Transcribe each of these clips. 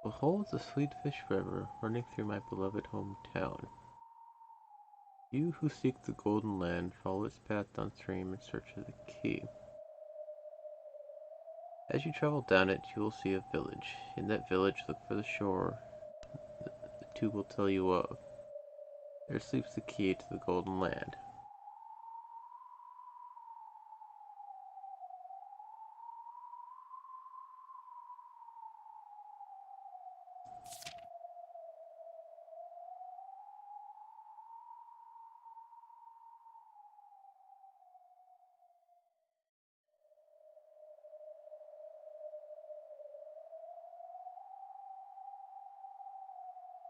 Behold the sweet fish river running through my beloved hometown. You who seek the golden land, follow its path downstream in search of the key. As you travel down it, you will see a village. In that village, look for the shore the two will tell you of. There sleeps the key to the golden land.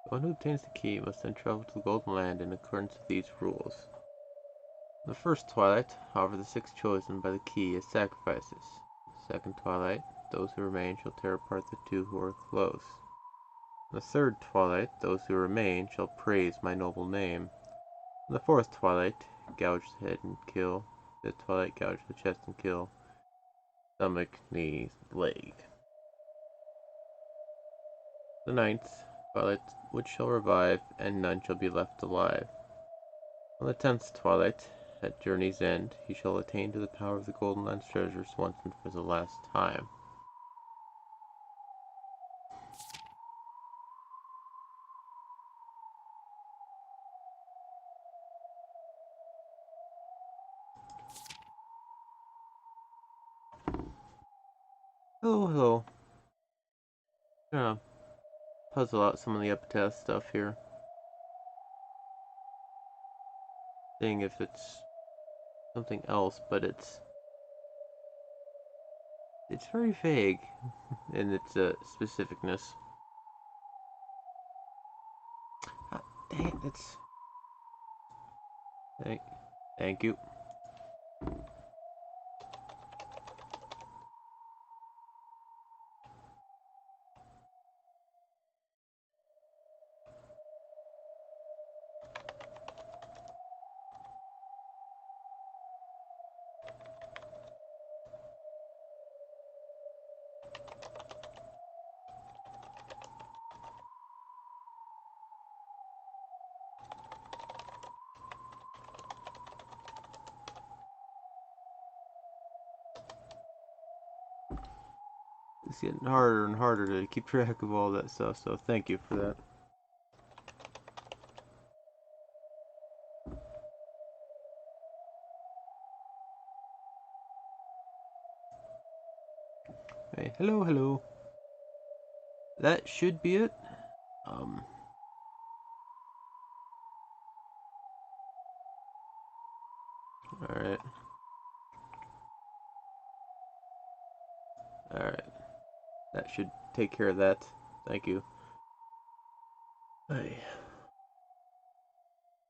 The one who obtains the key must then travel to the golden land in accordance with these rules. In the first twilight, however, the six chosen by the key as sacrifices. In the second twilight, those who remain shall tear apart the two who are close. In the third twilight, those who remain shall praise my noble name. In the fourth twilight, gouge the head and kill. In the twilight, gouge the chest and kill. Stomach, knee, leg. The ninth twilight, which shall revive, and none shall be left alive. On the 10th twilight, at journey's end, he shall attain to the power of the Golden Land's treasures once and for the last time. Hello, hello. Gonna puzzle out some of the epitaph stuff here. Seeing if it's something else, but it's very vague in its specificness. Dang it, it's... Thank you. It's getting harder and harder to keep track of all that stuff, so thank you for that. Hey, hello, hello. That should be it. Alright. Alright. That should take care of that. Thank you. Hey.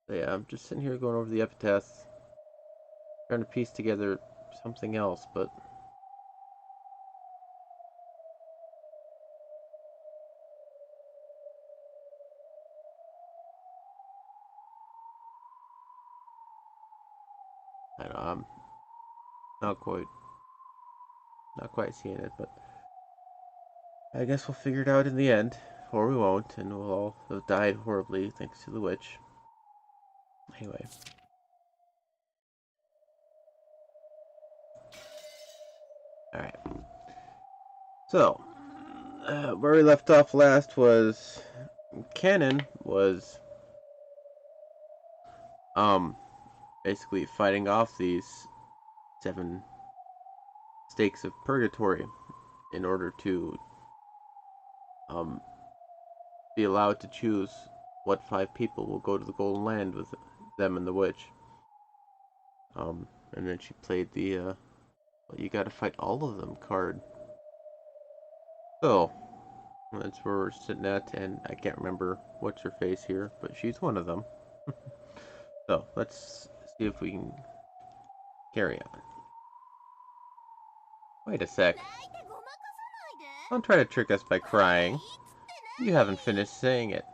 So yeah, I'm just sitting here going over the epitaphs, trying to piece together something else, but I don't know, I'm not quite seeing it, but I guess we'll figure it out in the end, or we won't, and we'll all have died horribly thanks to the witch. Anyway. Alright. So, where we left off last was Canon was basically fighting off these 7 stakes of purgatory in order to be allowed to choose what 5 people will go to the Golden Land with them and the witch. And then she played the well, you gotta fight all of them card. So that's where we're sitting at, and I can't remember what's her face here, but she's one of them. So let's see if we can carry on. Wait a sec. Don't try to trick us by crying. You haven't finished saying it.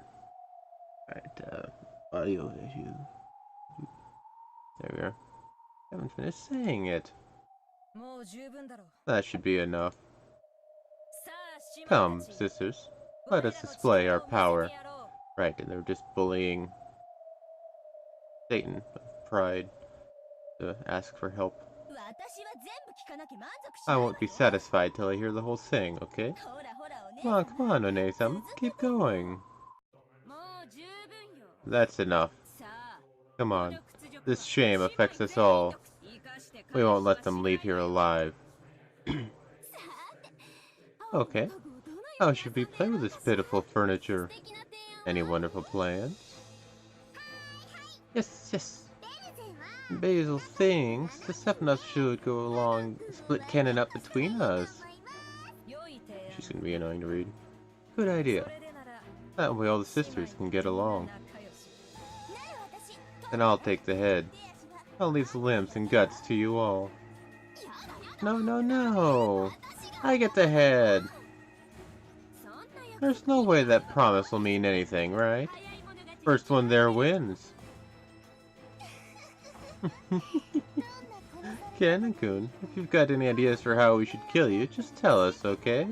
Alright, audio issue. There we are. Haven't finished saying it. That should be enough. Come, sisters. Let us display our power. Right, and they're just bullying Satan of pride to ask for help. I won't be satisfied till I hear the whole thing, okay? Come on, One-sama. Keep going. That's enough. Come on. This shame affects us all. We won't let them leave here alive. Okay. How should we play with this pitiful furniture? Any wonderful plans? Yes. Basil thinks the seven of us should go along, split cannon up between us. She's gonna be annoying to read. Good idea. That way all the sisters can get along. Then I'll take the head. I'll leave the limbs and guts to you all. No. I get the head. There's no way that promise will mean anything, right? First one there wins. Cannon-kun, if you've got any ideas for how we should kill you, just tell us, okay?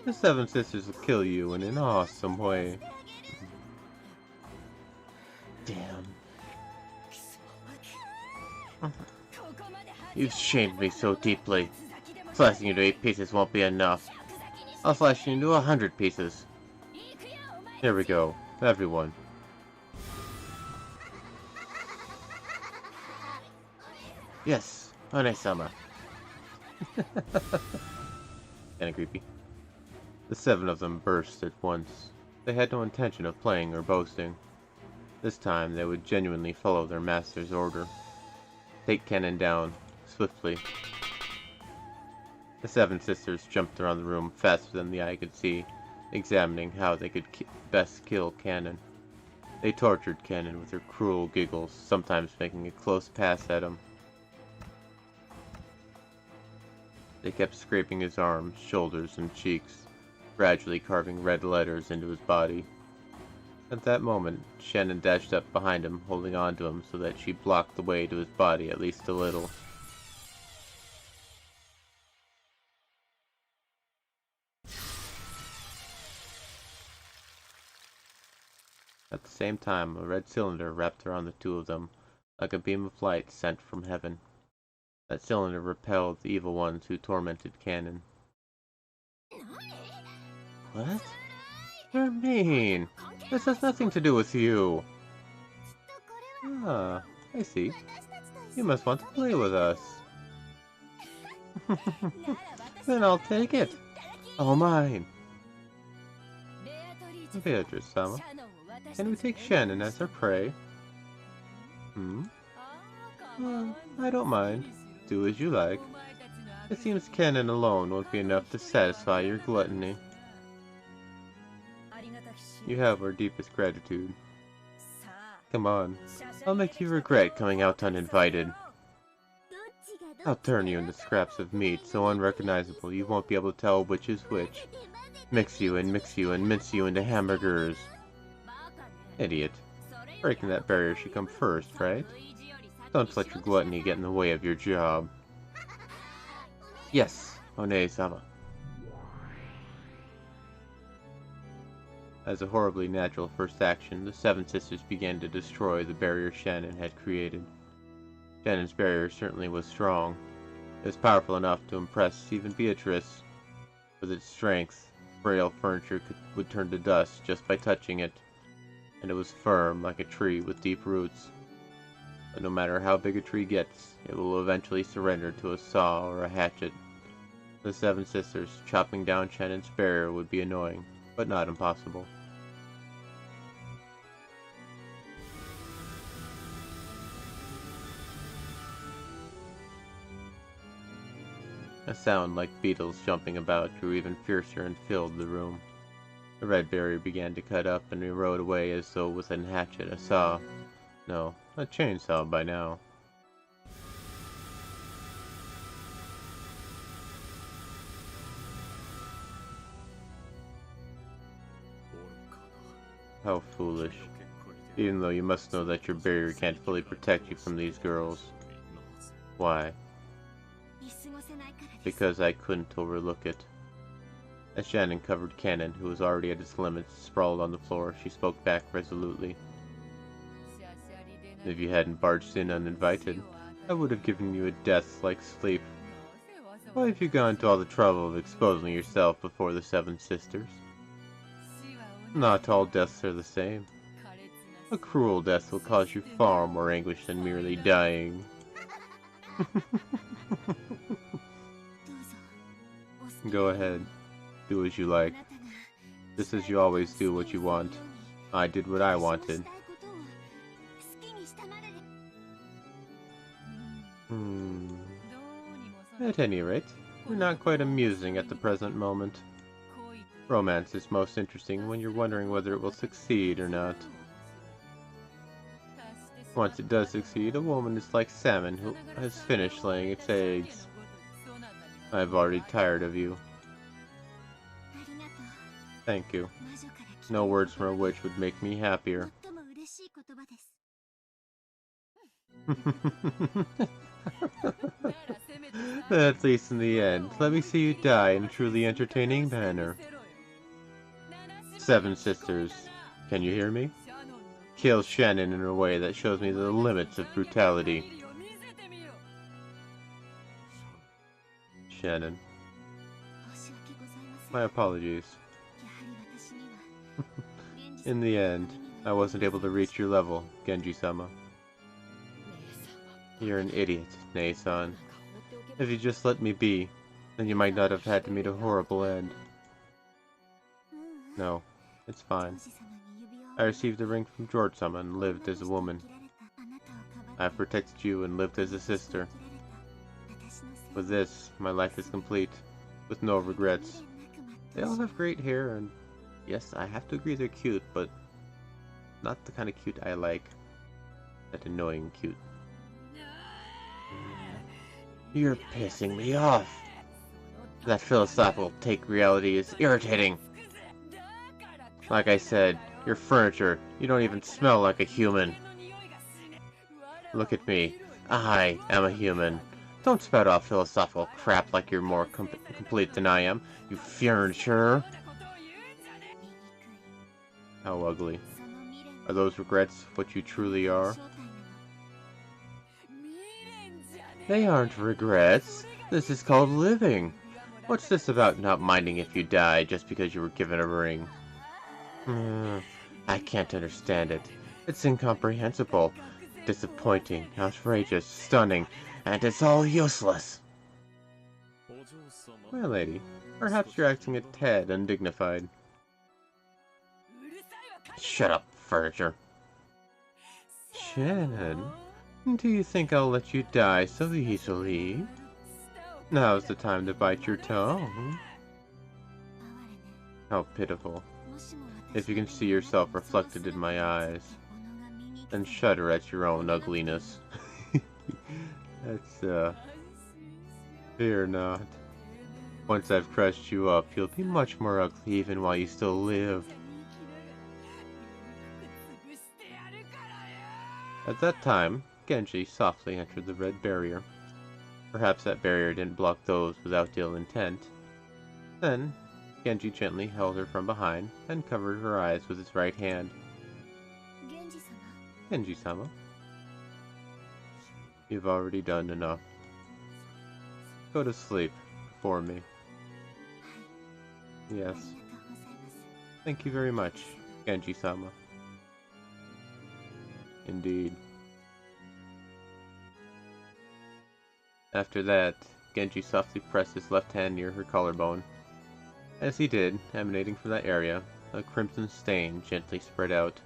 The seven sisters will kill you in an awesome way. Damn. You've shamed me so deeply. Slicing you to 8 pieces won't be enough. I'll slash you into 100 pieces. Here we go, everyone. Yes, One-sama. Kinda creepy. The seven of them burst at once. They had no intention of playing or boasting. This time they would genuinely follow their master's order. Take cannon down, swiftly. The seven sisters jumped around the room faster than the eye could see, examining how they could best kill Cannon. They tortured Cannon with their cruel giggles, sometimes making a close pass at him. They kept scraping his arms, shoulders, and cheeks, gradually carving red letters into his body. At that moment, Shannon dashed up behind him, holding on to him so that she blocked the way to his body at least a little. At the same time, a red cylinder wrapped around the two of them, like a beam of light sent from heaven. That cylinder repelled the evil ones who tormented Cannon. What? You're mean! This has nothing to do with you! Ah, I see. You must want to play with us. Then I'll take it. All mine. Beatrice-sama, can we take Shannon as our prey? I don't mind. Do as you like. It seems Cannon alone won't be enough to satisfy your gluttony. You have our deepest gratitude. Come on, I'll make you regret coming out uninvited. I'll turn you into scraps of meat so unrecognizable you won't be able to tell which is which. Mix you and mince you into hamburgers. Idiot. Breaking that barrier should come first, right? Don't let your gluttony get in the way of your job. Yes, One-sama. As a horribly natural first action, the seven sisters began to destroy the barrier Shannon had created. Shannon's barrier certainly was strong. It was powerful enough to impress even Beatrice. With its strength, frail furniture would turn to dust just by touching it, and it was firm like a tree with deep roots. But no matter how big a tree gets, it will eventually surrender to a saw or a hatchet. The seven sisters chopping down Shannon's barrier would be annoying, but not impossible. A sound like beetles jumping about grew even fiercer and filled the room. The red barrier began to cut up and erode away as though with a hatchet, a saw. No, a chainsaw by now. How foolish. Even though you must know that your barrier can't fully protect you from these girls. Why? Because I couldn't overlook it. As Shannon covered Cannon, who was already at his limits, sprawled on the floor, she spoke back resolutely. If you hadn't barged in uninvited, I would have given you a death-like sleep. Why have you gone to all the trouble of exposing yourself before the Seven Sisters? Not all deaths are the same. A cruel death will cause you far more anguish than merely dying. Go ahead. Do as you like. Just as you always do what you want. I did what I wanted. At any rate, you're not quite amusing at the present moment. Romance is most interesting when you're wondering whether it will succeed or not. Once it does succeed, a woman is like salmon who has finished laying its eggs. I've already tired of you. Thank you. No words from a witch would make me happier. At least in the end, let me see you die in a truly entertaining manner. Seven Sisters, can you hear me? Kill Shannon in a way that shows me the limits of brutality. Shannon. My apologies. In the end, I wasn't able to reach your level, Genji-sama. You're an idiot, Nei-san. If you just let me be, then you might not have had to meet a horrible end. No, it's fine. I received the ring from George-sama and lived as a woman. I've protected you and lived as a sister. With this, my life is complete, with no regrets. They all have great hair, and yes, I have to agree they're cute, but not the kind of cute I like. That annoying cute. You're pissing me off. That philosophical take reality is irritating. Like I said, you're furniture. You don't even smell like a human. Look at me. I am a human. Don't spout off philosophical crap like you're more complete than I am, you furniture. How ugly. Are those regrets what you truly are? They aren't regrets. This is called living. What's this about not minding if you die just because you were given a ring? I can't understand it. It's incomprehensible, disappointing, outrageous, stunning, and it's all useless. My lady, perhaps you're acting a tad undignified. Shut up, furniture. Shannon, do you think I'll let you die so easily? Now's the time to bite your tongue. How pitiful. If you can see yourself reflected in my eyes, then shudder at your own ugliness. That's, fear not. Once I've crushed you up, you'll be much more ugly even while you still live. At that time, Genji softly entered the red barrier. Perhaps that barrier didn't block those without ill intent. Then, Genji gently held her from behind and covered her eyes with his right hand. Genji-sama, you've already done enough. Go to sleep before me. Yes. Thank you very much, Genji-sama. Indeed. After that, Genji softly pressed his left hand near her collarbone. As he did, emanating from that area, a crimson stain gently spread out.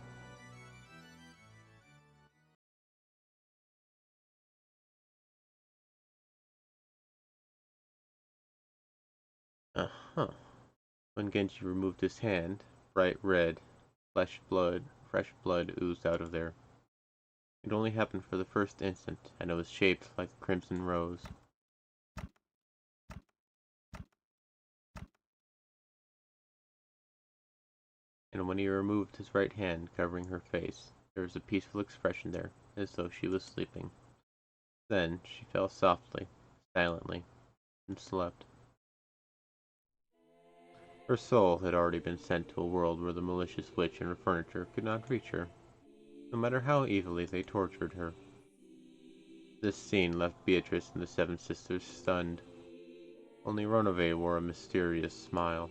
When Genji removed his hand, bright red, fresh blood oozed out of there. It only happened for the first instant, and it was shaped like a crimson rose. And when he removed his right hand covering her face, there was a peaceful expression there, as though she was sleeping. Then she fell softly, silently, and slept. Her soul had already been sent to a world where the malicious witch and her furniture could not reach her, no matter how evilly they tortured her. This scene left Beatrice and the seven sisters stunned. Only Ronove wore a mysterious smile.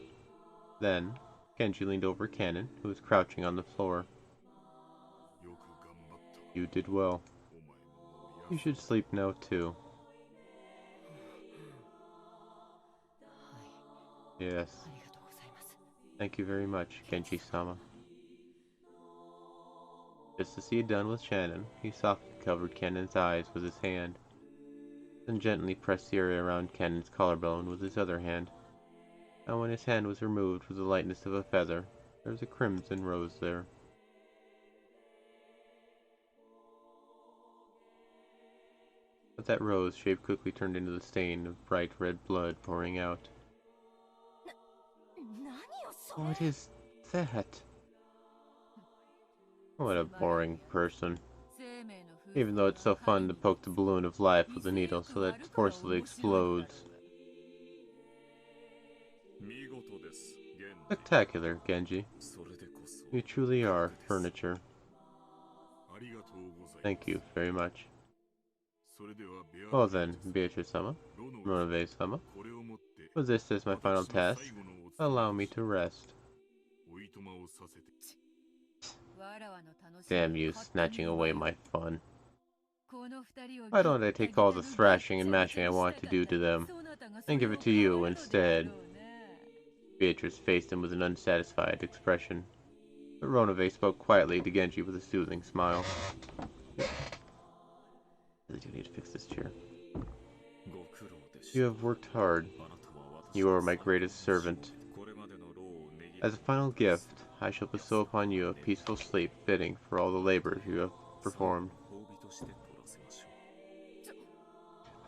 Then, Genji leaned over Cannon, who was crouching on the floor. You did well. You should sleep now too. Yes. Thank you very much, Genji-sama. Just as he had done with Shannon, he softly covered Cannon's eyes with his hand, then gently pressed the area around Cannon's collarbone with his other hand. And when his hand was removed with the lightness of a feather, there was a crimson rose there. But that rose shape quickly turned into the stain of bright red blood pouring out. What is that? What a boring person. Even though it's so fun to poke the balloon of life with a needle so that it forcibly explodes. Spectacular, Genji. You truly are furniture. Thank you very much. Well then, Beatrice-sama, Ronove-sama, with this as my final task, allow me to rest. Damn you, snatching away my fun. Why don't I take all the thrashing and mashing I want to do to them, and give it to you instead? Beatrice faced him with an unsatisfied expression, but Ronove spoke quietly to Genji with a soothing smile. Really do need to fix this chair. You have worked hard. You are my greatest servant. As a final gift, I shall bestow upon you a peaceful sleep fitting for all the labors you have performed.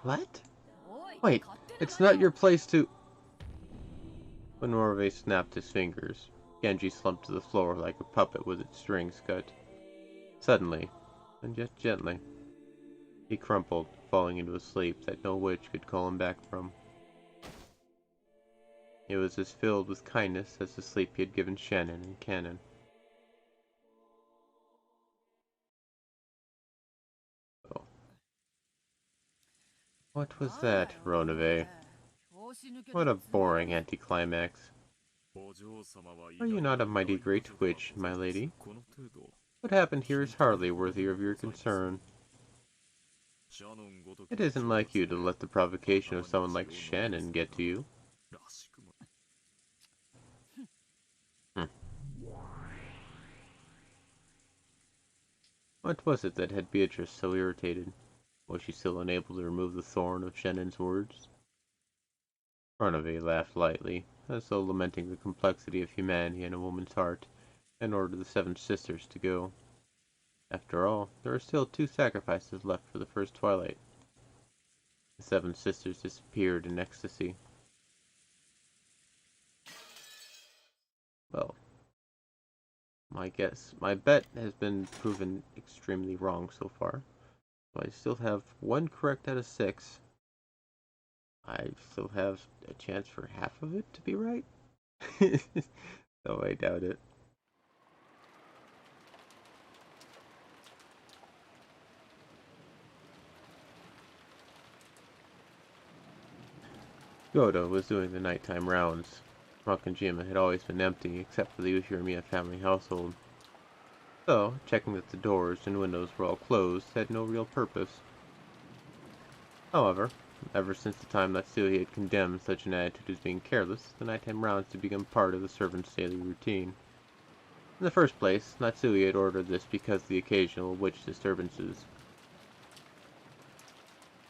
What? Wait, it's not your place to... When Norve snapped his fingers, Genji slumped to the floor like a puppet with its strings cut. Suddenly, and yet gently, he crumpled, falling into a sleep that no witch could call him back from. It was as filled with kindness as the sleep he had given Shannon and Cannon. Oh. What was that, Ronove? What a boring anticlimax. Are you not a mighty great witch, my lady? What happened here is hardly worthy of your concern. It isn't like you to let the provocation of someone like Shannon get to you. What was it that had Beatrice so irritated? Was she still unable to remove the thorn of Shannon's words? Ronove laughed lightly, as though lamenting the complexity of humanity in a woman's heart, and ordered the seven sisters to go. After all, there were still 2 sacrifices left for the first twilight. The 7 sisters disappeared in ecstasy. Well, my bet has been proven extremely wrong so far. So I still have 1 correct out of 6. I still have a chance for half of it to be right. Though I doubt it. Godo was doing the nighttime rounds. Rokkenjima had always been empty except for the Ushiramiya family household. So, checking that the doors and windows were all closed had no real purpose. However, ever since the time Natsuhi had condemned such an attitude as being careless, the nighttime rounds had become part of the servant's daily routine. In the first place, Natsuhi had ordered this because of the occasional witch disturbances.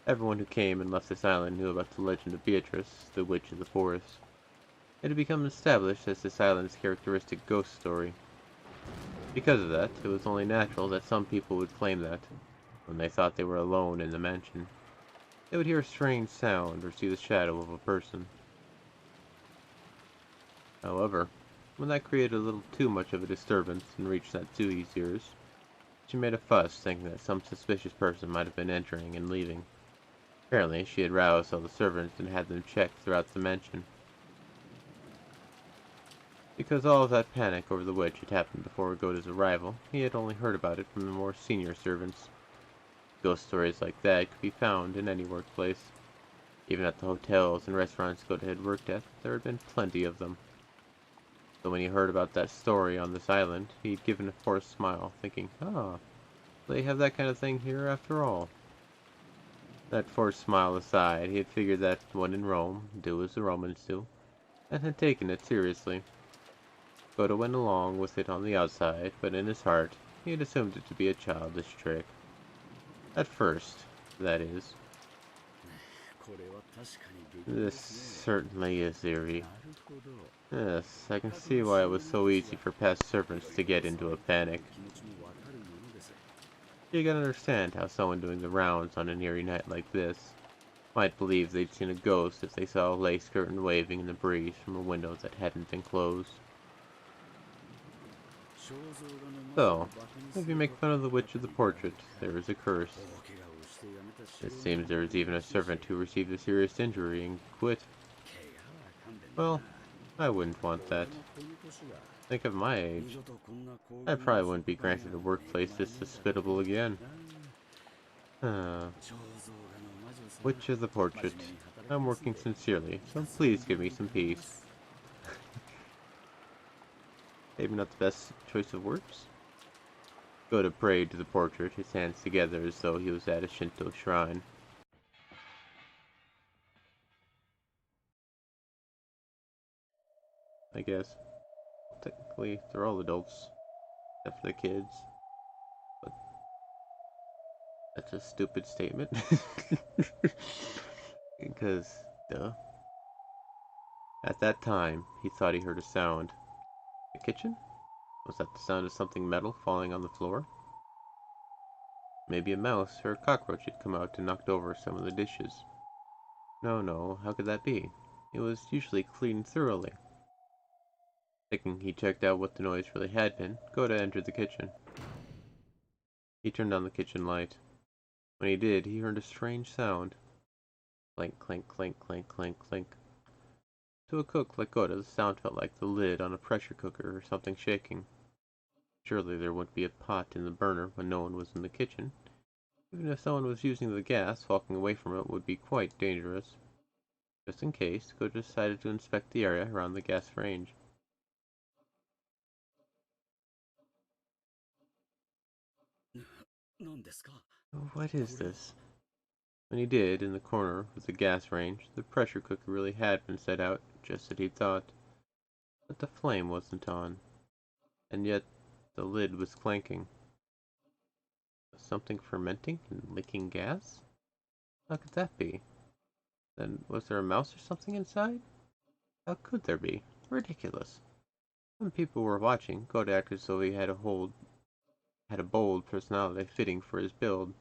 Everyone who came and left this island knew about the legend of Beatrice, the Witch of the Forest. It had become established as this island's characteristic ghost story. Because of that, it was only natural that some people would claim that, when they thought they were alone in the mansion, they would hear a strange sound or see the shadow of a person. However, when that created a little too much of a disturbance and reached Natsuhi's ears, she made a fuss thinking that some suspicious person might have been entering and leaving. Apparently, she had roused all the servants and had them checked throughout the mansion. Because all of that panic over the witch had happened before Goda's arrival, he had only heard about it from the more senior servants. Ghost stories like that could be found in any workplace. Even at the hotels and restaurants Goda had worked at, there had been plenty of them. So when he heard about that story on this island, he'd given a forced smile, thinking, ah, they have that kind of thing here after all. That forced smile aside, he had figured that when in Rome, do as the Romans do, and had taken it seriously. Goda went along with it on the outside, but in his heart, he had assumed it to be a childish trick. At first, that is. This certainly is eerie. Yes, I can see why it was so easy for past servants to get into a panic. You can understand how someone doing the rounds on an eerie night like this might believe they'd seen a ghost if they saw a lace curtain waving in the breeze from a window that hadn't been closed. So, if you make fun of the Witch of the Portrait, there is a curse. It seems there is even a servant who received a serious injury and quit. Well, I wouldn't want that. Think of my age. I probably wouldn't be granted a workplace this hospitable again. Witch of the Portrait. I'm working sincerely, so please give me some peace. Maybe not the best choice of words? Goda prayed to the portrait, his hands together as though he was at a Shinto shrine. I guess. Technically, they're all adults, except for the kids. But that's a stupid statement. Because, duh. At that time, he thought he heard a sound. The kitchen? Was that the sound of something metal falling on the floor? Maybe a mouse or a cockroach had come out and knocked over some of the dishes. No, how could that be? It was usually cleaned thoroughly. Thinking he checked out what the noise really had been, Goda entered the kitchen. He turned on the kitchen light. When he did, he heard a strange sound. Clink, clink, clink, clink, clink, clink. To a cook like Goda, the sound felt like the lid on a pressure cooker or something shaking. Surely there wouldn't be a pot in the burner when no one was in the kitchen. Even if someone was using the gas, walking away from it would be quite dangerous. Just in case, Goda decided to inspect the area around the gas range. What is this? When he did, in the corner of the gas range, the pressure cooker really had been set out, just as he'd thought. But the flame wasn't on, and yet the lid was clanking. Was something fermenting and leaking gas? How could that be? Then was there a mouse or something inside? How could there be? Ridiculous. When people were watching, Gold acted as though he had a bold personality fitting for his build,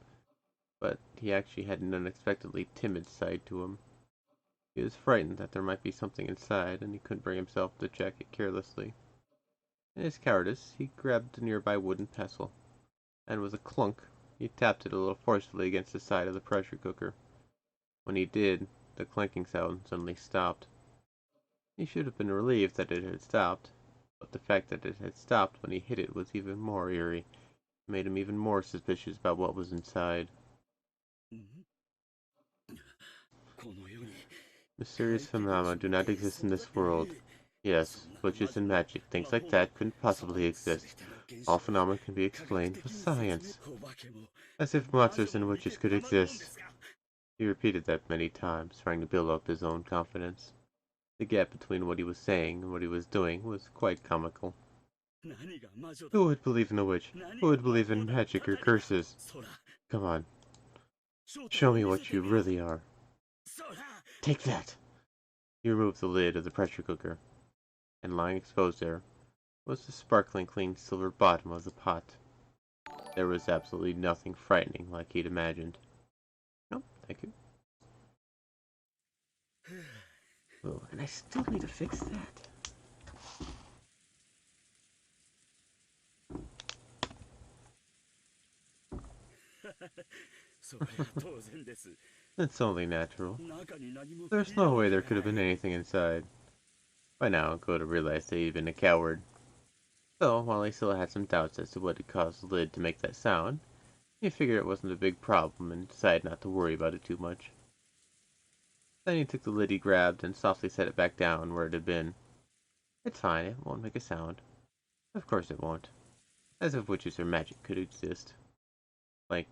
but he actually had an unexpectedly timid side to him. He was frightened that there might be something inside, and he couldn't bring himself to check it carelessly. In his cowardice, he grabbed a nearby wooden pestle, and with a clunk, he tapped it a little forcefully against the side of the pressure cooker. When he did, the clanking sound suddenly stopped. He should have been relieved that it had stopped, but the fact that it had stopped when he hit it was even more eerie. It made him even more suspicious about what was inside. Mysterious phenomena do not exist in this world. Yes, witches and magic, things like that couldn't possibly exist. All phenomena can be explained with science. As if monsters and witches could exist. He repeated that many times, trying to build up his own confidence. The gap between what he was saying and what he was doing was quite comical. Who would believe in a witch? Who would believe in magic or curses? Come on, show me what you really are. Take that! He removed the lid of the pressure cooker, and lying exposed there was the sparkling clean silver bottom of the pot. There was absolutely nothing frightening like he'd imagined. No, thank you. Oh, and I still need to fix that. It's only natural. There's no way there could have been anything inside. By now, Goda realized that he'd been a coward. So, while he still had some doubts as to what had caused the lid to make that sound, he figured it wasn't a big problem and decided not to worry about it too much. Then he took the lid he grabbed and softly set it back down where it had been. It's fine, it won't make a sound. Of course it won't. As if witches or magic could exist. Clank.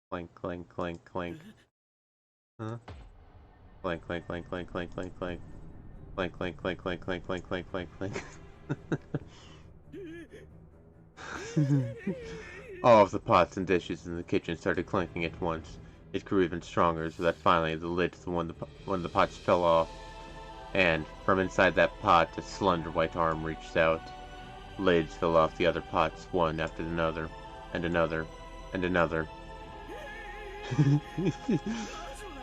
Clank, clank, clank, clank. Huh? Clank, clank, clank, clank, clank, clank, clank. Clank, clank, clank, clank, clank, clank, clank, clank, clank. All of the pots and dishes in the kitchen started clanking at once. It grew even stronger, so that finally the lid to one of the pots fell off, and from inside that pot a slender white arm reached out. Lids fell off the other pots, one after another, and another, and another.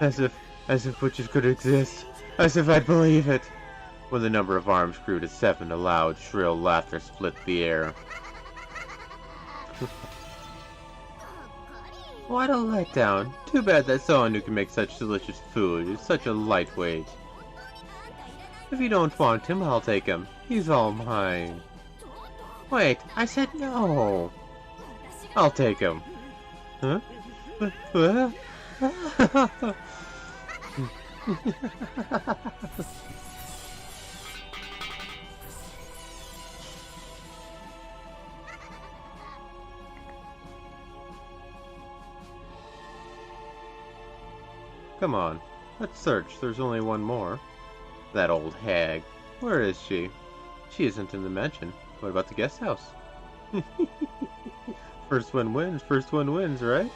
as if witches could exist. As if I'd believe it. When the number of arms grew to 7, a loud, shrill laughter split the air. What a letdown. Too bad that someone who can make such delicious food is such a lightweight. If you don't want him, I'll take him. He's all mine. Wait, I said no. I'll take him. Huh? Come on, let's search. There's only one more. That old hag. Where is she? She isn't in the mansion. What about the guest house? First one wins, right?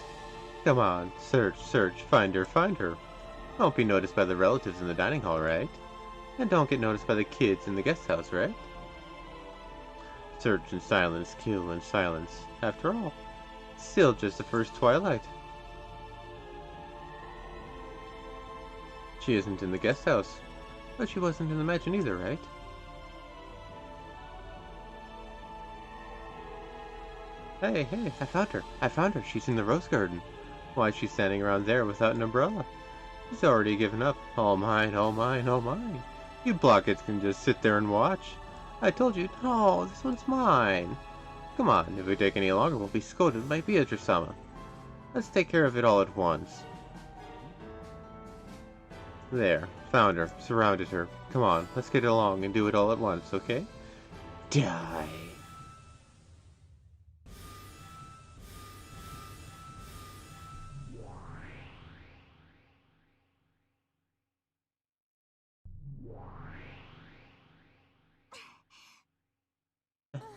Come on, search, search, find her, find her. Don't be noticed by the relatives in the dining hall, right? And don't get noticed by the kids in the guest house, right? Search in silence, kill in silence. After all, still just the first twilight. She isn't in the guest house. But she wasn't in the mansion either, right? Hey, hey, I found her. I found her. She's in the rose garden. Why is she standing around there without an umbrella? She's already given up. All mine, all mine, all mine. You blockheads can just sit there and watch. I told you, no, this one's mine. Come on, if we take any longer, we'll be scolded by Beatrice-sama. Let's take care of it all at once. There, found her, surrounded her. Come on, let's get along and do it all at once, okay? Die.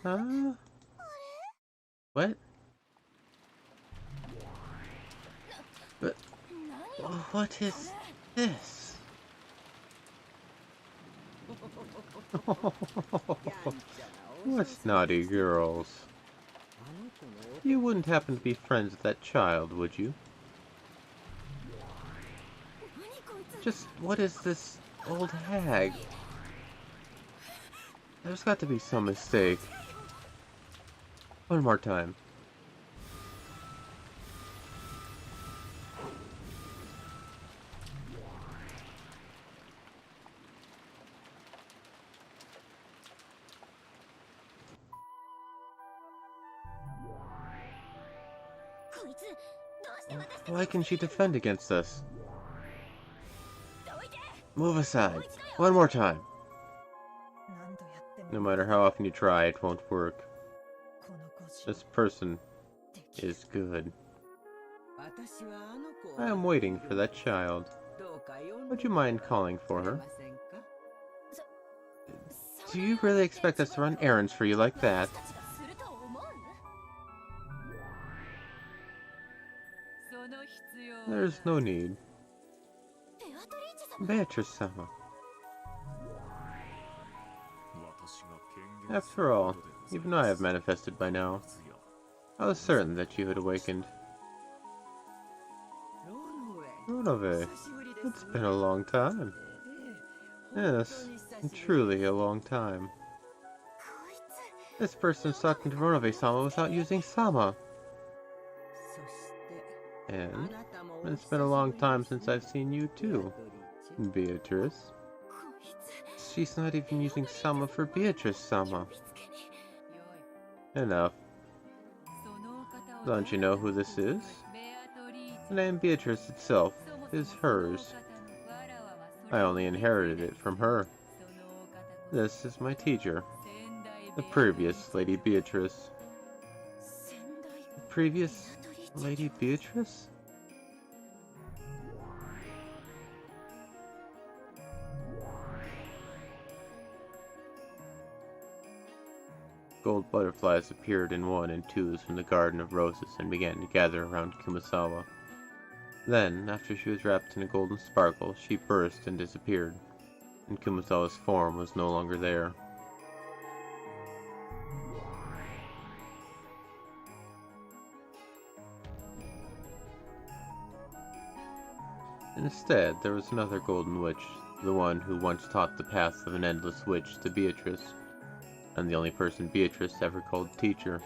Huh? What? But what is this? What's naughty girls? You wouldn't happen to be friends with that child, would you? Just what is this old hag? There's got to be some mistake. One more time. Why can she defend against us? Move aside. One more time. No matter how often you try, it won't work. This person is good. I am waiting for that child. Would you mind calling for her? Do you really expect us to run errands for you like that? There's no need. Beatrice-sama. After all, even I have manifested by now. I was certain that you had awakened. Ronove, it's been a long time. Yes, truly a long time. This person's talking to Ronove-sama without using Sama. And it's been a long time since I've seen you too, Beatrice. She's not even using Sama for Beatrice-sama. Enough. Don't you know who this is? The name Beatrice itself is hers. I only inherited it from her. This is my teacher, the previous Lady Beatrice. The previous Lady Beatrice? Gold butterflies appeared in one and twos from the garden of roses and began to gather around Kumasawa. Then, after she was wrapped in a golden sparkle, she burst and disappeared, and Kumasawa's form was no longer there. Instead, there was another golden witch, the one who once taught the paths of an endless witch to Beatrice, and the only person Beatrice ever called teacher.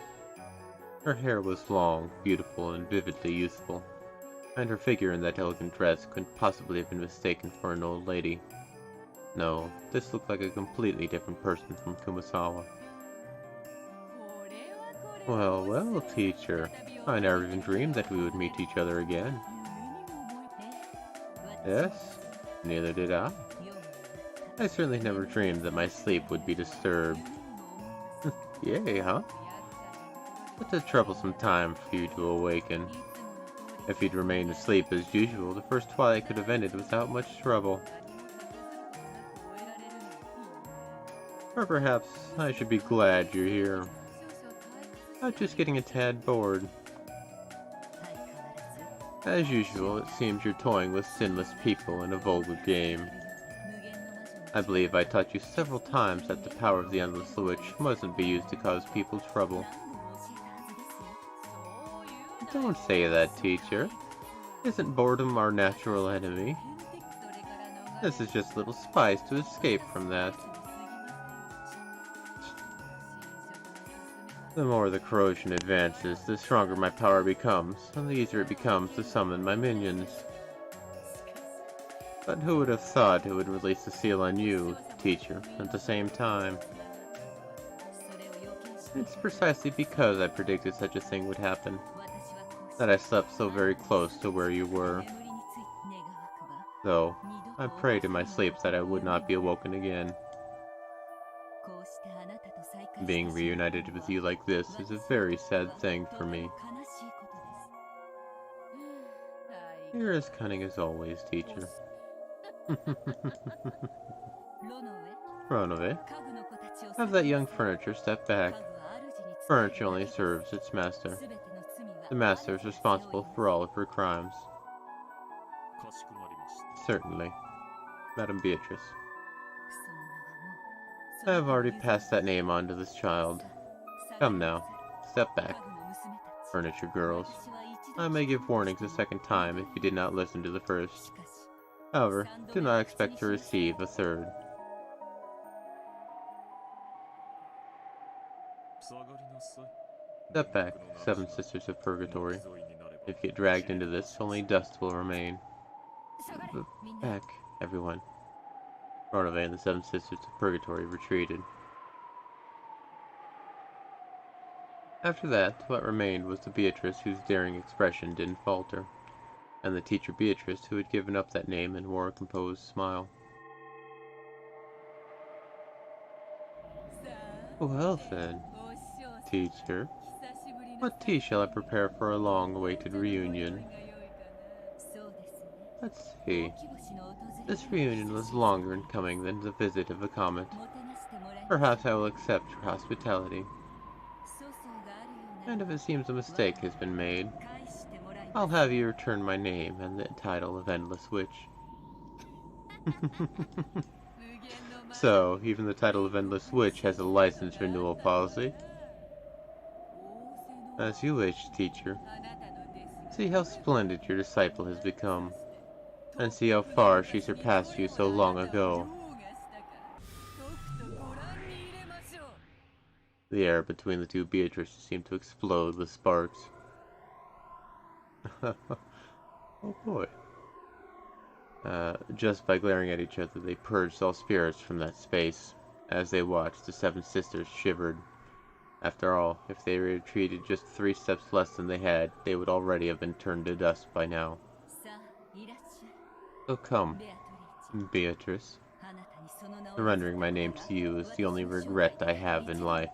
Her hair was long, beautiful, and vividly youthful, and her figure in that elegant dress couldn't possibly have been mistaken for an old lady. No, this looked like a completely different person from Kumasawa. Well, well, teacher, I never even dreamed that we would meet each other again. Yes, neither did I. I certainly never dreamed that my sleep would be disturbed. Yay, huh? It's a troublesome time for you to awaken. If you'd remained asleep as usual, the first twilight could have ended without much trouble. Or perhaps I should be glad you're here. I'm just getting a tad bored. As usual, it seems you're toying with sinless people in a vulgar game. I believe I taught you several times that the power of the Endless Witch mustn't be used to cause people trouble. Don't say that, teacher. Isn't boredom our natural enemy? This is just a little spice to escape from that. The more the corrosion advances, the stronger my power becomes, and the easier it becomes to summon my minions. But who would have thought it would release the seal on you, teacher, at the same time? It's precisely because I predicted such a thing would happen, that I slept so very close to where you were. Though, I prayed in my sleep that I would not be awoken again. Being reunited with you like this is a very sad thing for me. You're as cunning as always, teacher. Ronove, have that young furniture step back. Furniture only serves its master. The master is responsible for all of her crimes. Certainly, Madam Beatrice. I have already passed that name on to this child. Come now, step back. Furniture girls. I may give warnings a second time if you did not listen to the first. However, do not expect to receive a third. Step back, Seven Sisters of Purgatory. If you get dragged into this, only dust will remain. Back, everyone. Ronove and the Seven Sisters of Purgatory retreated. After that, what remained was the Beatrice whose daring expression didn't falter, and the teacher Beatrice who had given up that name and wore a composed smile. Well then, teacher, what tea shall I prepare for a long-awaited reunion? Let's see. This reunion was longer in coming than the visit of a comet. Perhaps I will accept your hospitality. And if it seems a mistake has been made, I'll have you return my name and the title of Endless Witch. So, even the title of Endless Witch has a license renewal policy? As you wish, teacher. See how splendid your disciple has become, and see how far she surpassed you so long ago. The air between the two Beatrices seemed to explode with sparks. Oh boy. Just by glaring at each other, they purged all spirits from that space. As they watched, the seven sisters shivered. After all, if they retreated just 3 steps less than they had, they would already have been turned to dust by now. So come, Beatrice. Surrendering my name to you is the only regret I have in life.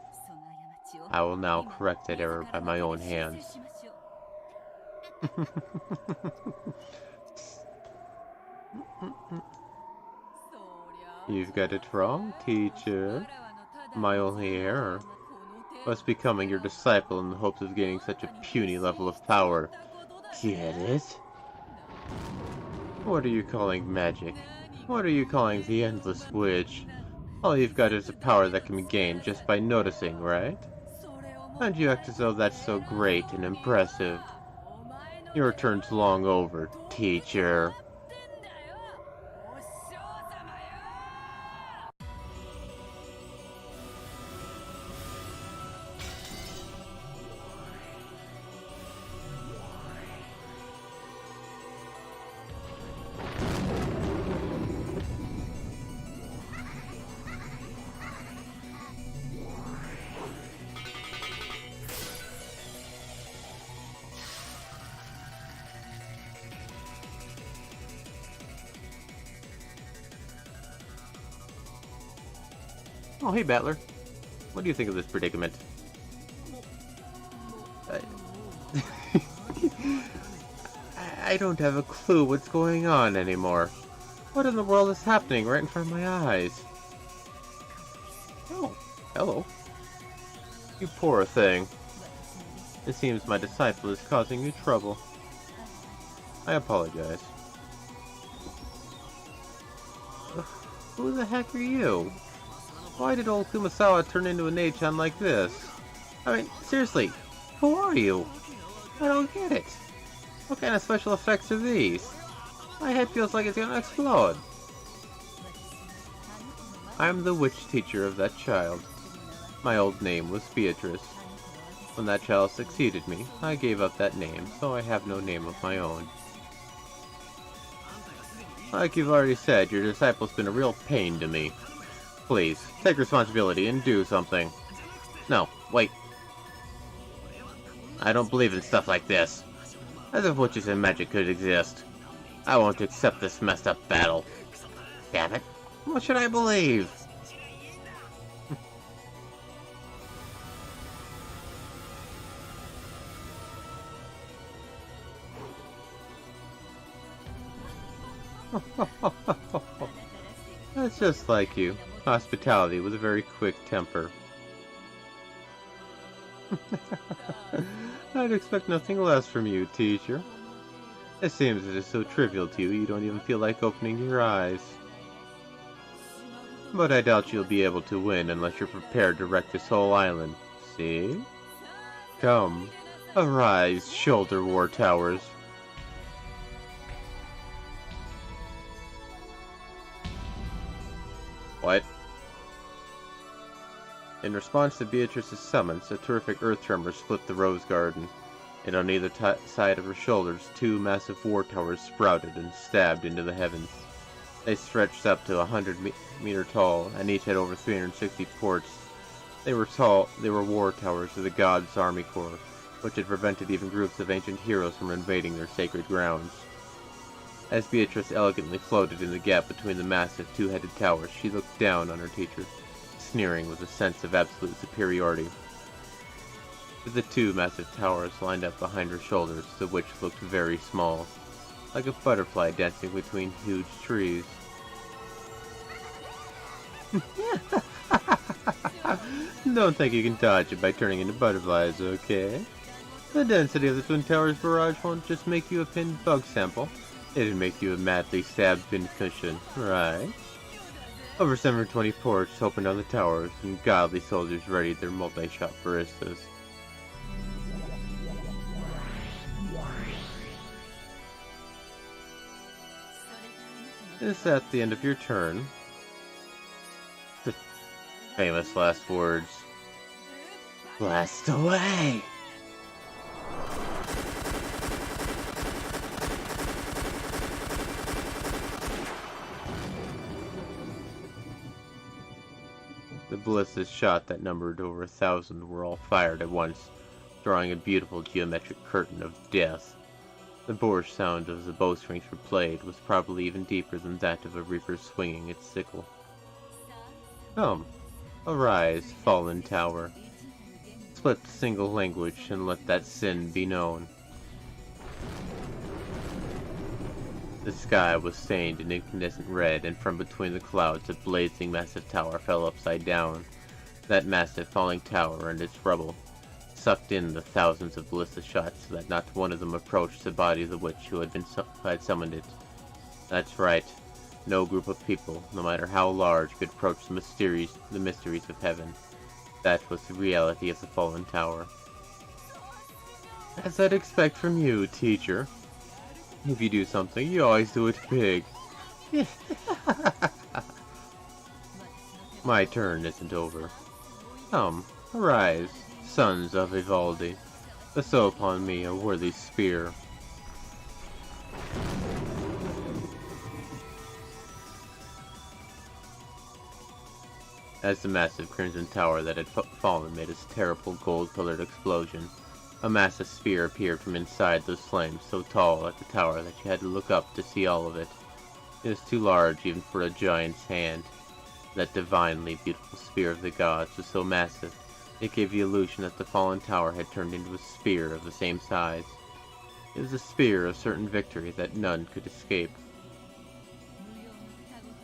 I will now correct that error by my own hands. You've got it wrong, teacher. My only error was becoming your disciple in the hopes of gaining such a puny level of power. Get it? What are you calling magic? What are you calling the Endless Witch? All you've got is a power that can be gained just by noticing, right? And you act as though that's so great and impressive. Your turn's long over, teacher. Oh, hey, Battler. What do you think of this predicament? I don't have a clue what's going on anymore. What in the world is happening right in front of my eyes? Oh, hello. You poor thing. It seems my disciple is causing you trouble. I apologize. Who the heck are you? Why did old Kumasawa turn into an H-on like this? I mean, seriously, who are you? I don't get it. What kind of special effects are these? My head feels like it's gonna explode. I'm the witch teacher of that child. My old name was Beatrice. When that child succeeded me, I gave up that name, so I have no name of my own. Like you've already said, your disciple's been a real pain to me. Please, take responsibility and do something. No, wait. I don't believe in stuff like this. As if witches and magic could exist. I won't accept this messed up battle. Damn it. What should I believe? That's just like you. Hospitality with a very quick temper. I'd expect nothing less from you, teacher. It seems it is so trivial to you, you don't even feel like opening your eyes. But I doubt you'll be able to win unless you're prepared to wreck this whole island. See? Come, arise, shoulder war towers. What? In response to Beatrice's summons, a terrific earth tremor split the rose garden, and on either side of her shoulders 2 massive war towers sprouted and stabbed into the heavens. They stretched up to 100-meter tall, and each had over 360 ports. They were war towers of the gods' army corps, which had prevented even groups of ancient heroes from invading their sacred grounds. As Beatrice elegantly floated in the gap between the massive 2-headed towers, she looked down on her teacher, sneering with a sense of absolute superiority. With the 2 massive towers lined up behind her shoulders, the witch looked very small, like a butterfly dancing between huge trees. Don't think you can dodge it by turning into butterflies, okay? The density of the Twin Towers barrage won't just make you a pinned bug sample. It'd make you a madly stabbed pincushion, right? Over 720 ports opened on the towers, and godly soldiers readied their multi-shot ballistas. Is that the end of your turn? The famous last words. Blast away! ballistic shot that numbered over 1,000 were all fired at once, drawing a beautiful geometric curtain of death. The boorish sound as the bowstrings were played was probably even deeper than that of a reaper swinging its sickle. Come, arise, fallen tower. Split the single language and let that sin be known. The sky was stained in incandescent red, and from between the clouds a blazing massive tower fell upside down. That massive falling tower and its rubble sucked in the thousands of ballista shots so that not one of them approached the body of the witch who had summoned it. That's right. No group of people, no matter how large, could approach the mysteries of heaven. That was the reality of the fallen tower. As I'd expect from you, teacher. If you do something, you always do it big. My turn isn't over. Come, arise, sons of Vivaldi. Bestow upon me a worthy spear. As the massive crimson tower that had fallen made its terrible gold-colored explosion, a massive spear appeared from inside those flames, so tall at the tower that you had to look up to see all of it. It was too large even for a giant's hand. That divinely beautiful spear of the gods was so massive, it gave the illusion that the fallen tower had turned into a spear of the same size. It was a spear of certain victory that none could escape.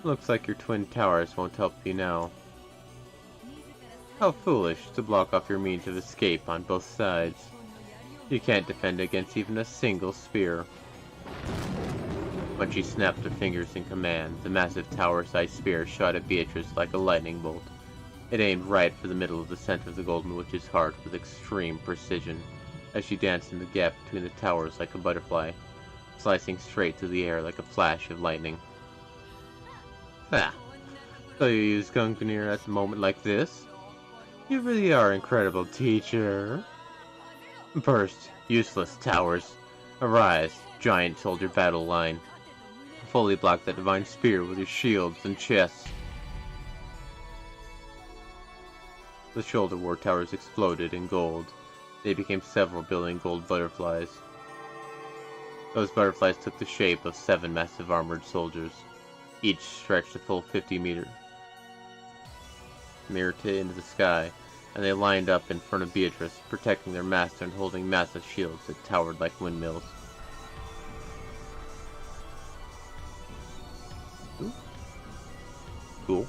Looks like your twin towers won't help you now. How foolish to block off your means of escape on both sides. You can't defend against even a single spear. When she snapped her fingers in command, the massive tower-sized spear shot at Beatrice like a lightning bolt. It aimed right for the middle of the center of the Golden Witch's heart with extreme precision, as she danced in the gap between the towers like a butterfly, slicing straight through the air like a flash of lightning. Ah! So you use Gungnir at a moment like this? You really are incredible, teacher. Burst, useless towers. Arise, giant soldier battle line. Fully block that divine spear with your shields and chests. The shoulder war towers exploded in gold. They became several billion gold butterflies. Those butterflies took the shape of 7 massive armored soldiers. Each stretched a full 50 meters into the sky, and they lined up in front of Beatrice, protecting their master and holding massive shields that towered like windmills. Ooh. Cool.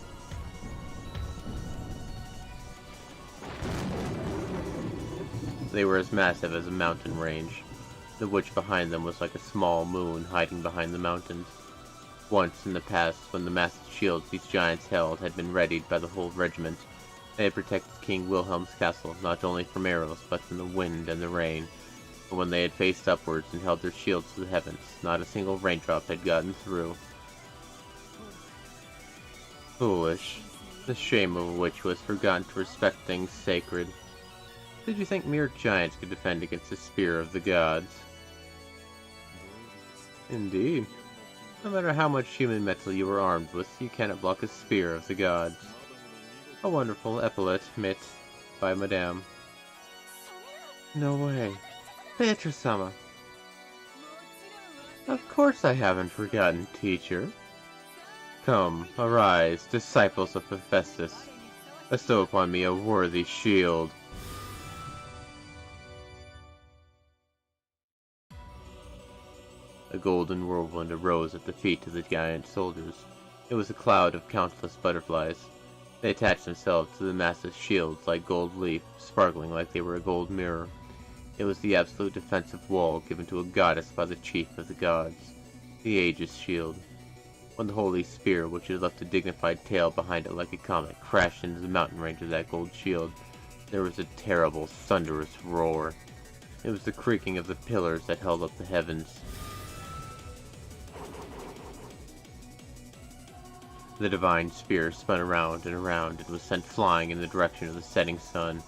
They were as massive as a mountain range. The witch behind them was like a small moon hiding behind the mountains. Once in the past, when the massive shields these giants held had been readied by the whole regiment, they had protected King Wilhelm's castle not only from arrows but from the wind and the rain. But when they had faced upwards and held their shields to the heavens, not a single raindrop had gotten through. Foolish. The shame of a witch who has forgotten to respect things sacred. Did you think mere giants could defend against the spear of the gods? Indeed. No matter how much human metal you are armed with, you cannot block a spear of the gods. A wonderful epaulet mit by Madame. No way. Beatrice-sama. Of course I haven't forgotten, teacher. Come, arise, disciples of Hephaestus. Bestow upon me a worthy shield. A golden whirlwind arose at the feet of the giant soldiers. It was a cloud of countless butterflies. They attached themselves to the massive shields like gold leaf, sparkling like they were a gold mirror. It was the absolute defensive wall given to a goddess by the chief of the gods, the Aegis shield. When the holy spear, which had left a dignified tail behind it like a comet, crashed into the mountain range of that gold shield, there was a terrible, thunderous roar. It was the creaking of the pillars that held up the heavens. The divine spear spun around and around and was sent flying in the direction of the setting sun.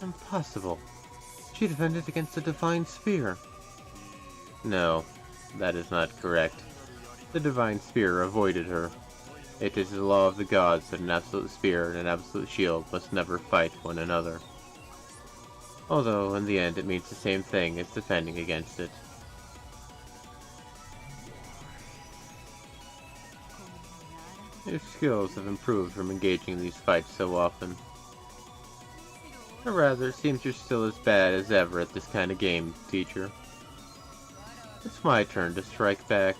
Impossible. She defended against the divine spear. No, that is not correct. The divine spear avoided her. It is the law of the gods that an absolute spear and an absolute shield must never fight one another. Although, in the end, it means the same thing as defending against it. Your skills have improved from engaging in these fights so often. Or rather, it seems you're still as bad as ever at this kind of game, teacher. It's my turn to strike back.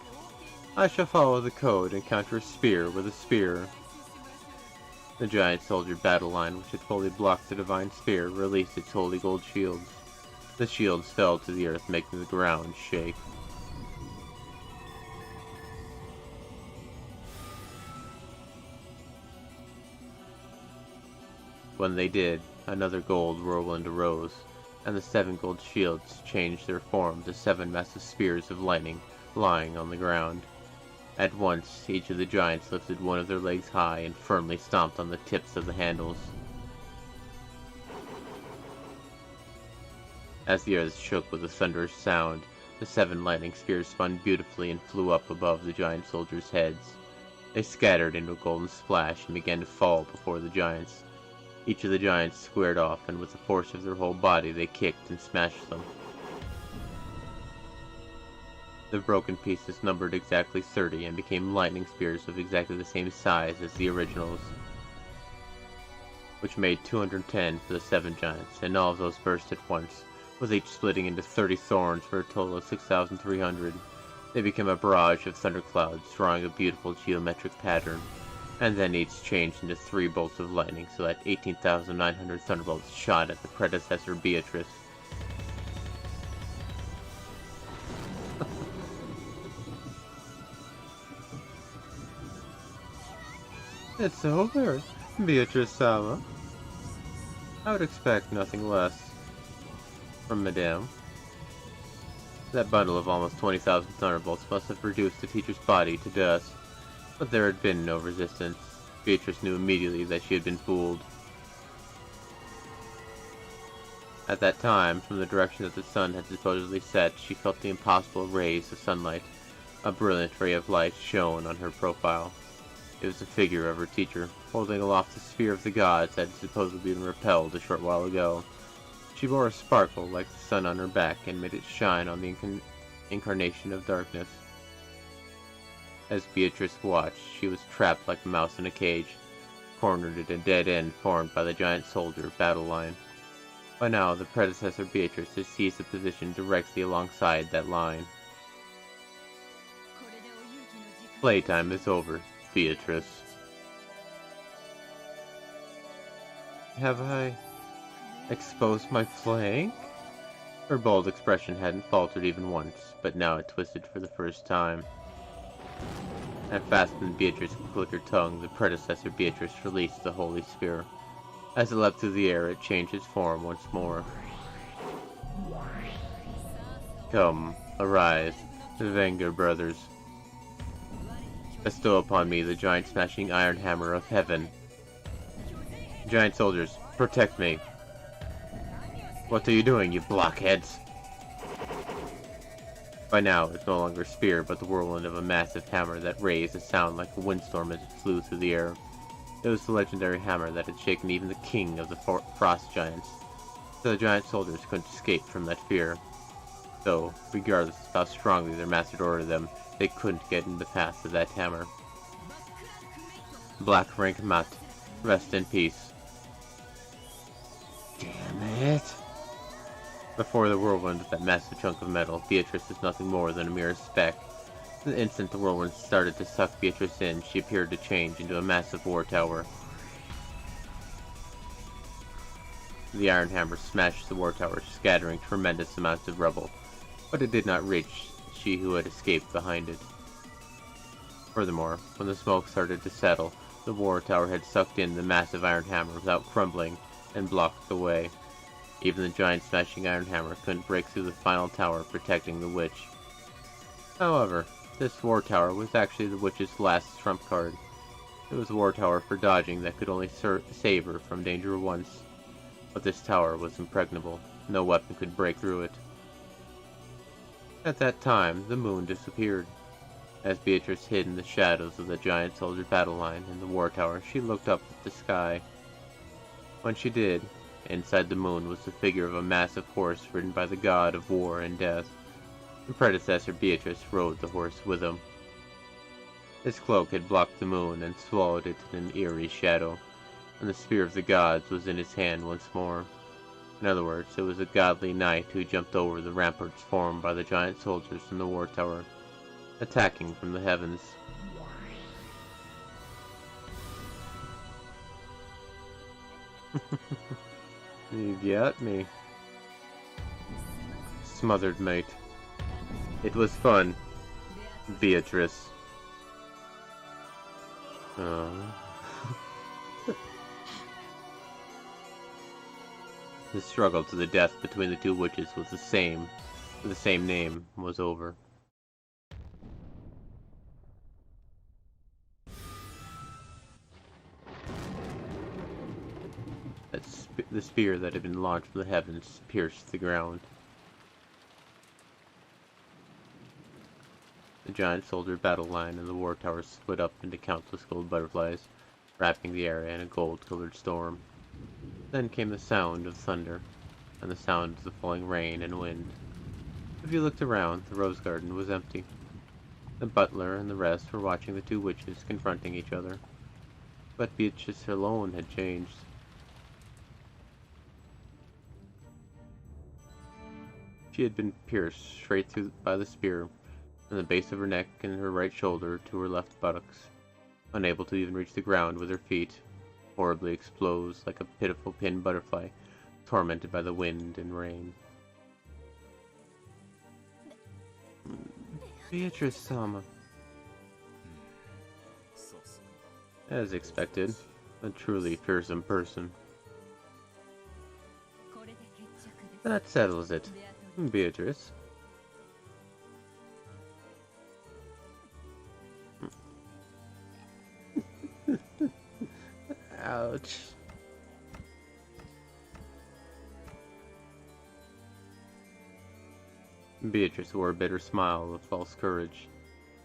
I shall follow the code and counter a spear with a spear. The giant soldier battle line, which had fully blocked the divine spear, released its holy gold shields. The shields fell to the earth, making the ground shake. When they did, another gold whirlwind arose, and the 7 gold shields changed their form to 7 massive spears of lightning lying on the ground. At once, each of the giants lifted one of their legs high and firmly stomped on the tips of the handles. As the earth shook with a thunderous sound, the 7 lightning spears spun beautifully and flew up above the giant soldiers' heads. They scattered into a golden splash and began to fall before the giants. Each of the giants squared off, and with the force of their whole body they kicked and smashed them. The broken pieces numbered exactly 30 and became lightning spears of exactly the same size as the originals, which made 210 for the 7 giants, and all of those burst at once, with each splitting into 30 thorns for a total of 6,300. They became a barrage of thunderclouds, drawing a beautiful geometric pattern, and then each changed into 3 bolts of lightning, so that 18,900 thunderbolts shot at the predecessor Beatrice. It's over, Beatrice-sama. I would expect nothing less from Madame. That bundle of almost 20,000 thunderbolts must have reduced the teacher's body to dust. But there had been no resistance. Beatrice knew immediately that she had been fooled. At that time, from the direction that the sun had supposedly set, she felt the impossible rays of sunlight. A brilliant ray of light shone on her profile. It was the figure of her teacher, holding aloft the spear of the gods that had supposedly been repelled a short while ago. She bore a sparkle like the sun on her back and made it shine on the incarnation of darkness. As Beatrice watched, she was trapped like a mouse in a cage, cornered at a dead end formed by the giant soldier battle line. By now, the predecessor Beatrice had seized a position directly alongside that line. Playtime is over, Beatrice. Have I exposed my flank? Her bold expression hadn't faltered even once, but now it twisted for the first time. And faster than Beatrice could click her tongue, the predecessor Beatrice released the holy spear. As it leapt through the air, it changed its form once more. Come, arise, Wenger brothers. Bestow upon me the giant smashing iron hammer of heaven. Giant soldiers, protect me. What are you doing, you blockheads? By now, it's no longer a spear, but the whirlwind of a massive hammer that raised a sound like a windstorm as it flew through the air. It was the legendary hammer that had shaken even the king of the frost giants, so the giant soldiers couldn't escape from that fear. Though, regardless of how strongly their master ordered them, they couldn't get in the path of that hammer. Black Rank Mat, rest in peace. Damn it! Before the whirlwind of that massive chunk of metal, Beatrice was nothing more than a mere speck. The instant the whirlwind started to suck Beatrice in, she appeared to change into a massive war tower. The iron hammer smashed the war tower, scattering tremendous amounts of rubble, but it did not reach she who had escaped behind it. Furthermore, when the smoke started to settle, the war tower had sucked in the massive iron hammer without crumbling and blocked the way. Even the giant smashing iron hammer couldn't break through the final tower protecting the witch. However, this war tower was actually the witch's last trump card. It was a war tower for dodging that could only save her from danger once. But this tower was impregnable. No weapon could break through it. At that time, the moon disappeared, As Beatrice hid in the shadows of the giant soldier battle line in the war tower, she looked up at the sky. When she did, inside the moon was the figure of a massive horse ridden by the god of war and death. The predecessor Beatrice rode the horse with him. His cloak had blocked the moon and swallowed it in an eerie shadow, and the spear of the gods was in his hand once more. In other words, it was a godly knight who jumped over the ramparts formed by the giant soldiers in the war tower, attacking from the heavens. You got me. Smothered mate. It was fun, Beatrice. The struggle to the death between the two witches was the same, with the same name, was over. The spear that had been launched from the heavens pierced the ground. The giant soldier battle line in the war tower split up into countless gold butterflies, wrapping the area in a gold-colored storm. Then came the sound of thunder, and the sound of the falling rain and wind. If you looked around, the rose garden was empty. The butler and the rest were watching the two witches confronting each other. But Beatrice alone had changed. She had been pierced straight through by the spear, from the base of her neck and her right shoulder to her left buttocks, unable to even reach the ground with her feet, horribly exposed like a pitiful pinned butterfly, tormented by the wind and rain. Beatrice-sama. As expected, a truly fearsome person. That settles it, Beatrice. Ouch. Beatrice wore a bitter smile of false courage.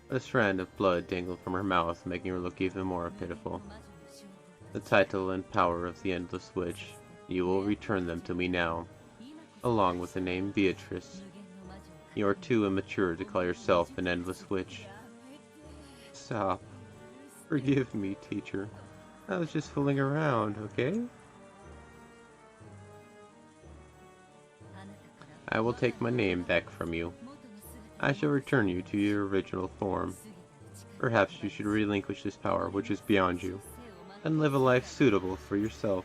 A strand of blood dangled from her mouth, making her look even more pitiful. The title and power of the Endless Witch, you will return them to me now, along with the name Beatrice. You are too immature to call yourself an Endless Witch. Stop. Forgive me, teacher. I was just fooling around, okay? I will take my name back from you. I shall return you to your original form. Perhaps you should relinquish this power which is beyond you, and live a life suitable for yourself.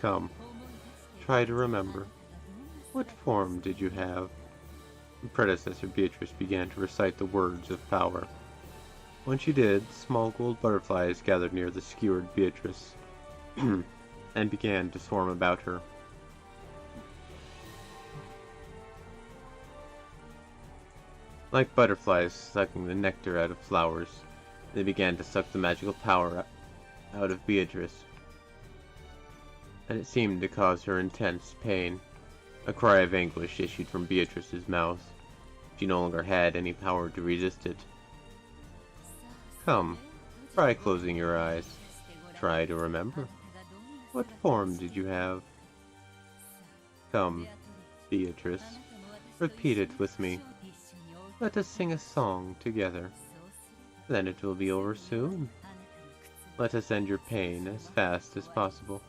Come, try to remember. What form did you have? The predecessor Beatrice began to recite the words of power. When she did, small gold butterflies gathered near the skewered Beatrice, and began to swarm about her. Like butterflies sucking the nectar out of flowers, they began to suck the magical power out of Beatrice, and it seemed to cause her intense pain. A cry of anguish issued from Beatrice's mouth. She no longer had any power to resist it. Come, try closing your eyes. Try to remember. What form did you have? Come, Beatrice, repeat it with me. Let us sing a song together. Then it will be over soon. Let us end your pain as fast as possible.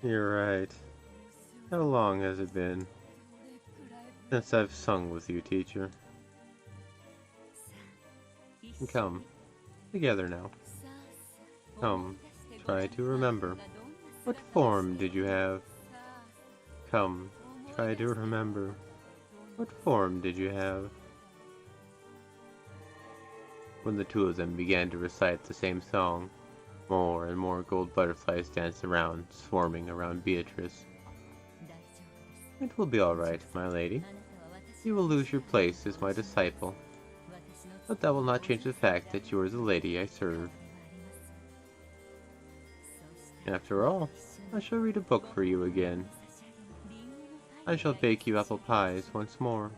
You're right. How long has it been since I've sung with you, teacher? Come, together now. Come, try to remember. What form did you have? Come, try to remember. What form did you have? When the two of them began to recite the same song, more and more gold butterflies danced around, swarming around Beatrice. It will be all right, my lady. You will lose your place as my disciple, but that will not change the fact that you are the lady I serve. After all, I shall read a book for you again. I shall bake you apple pies once more,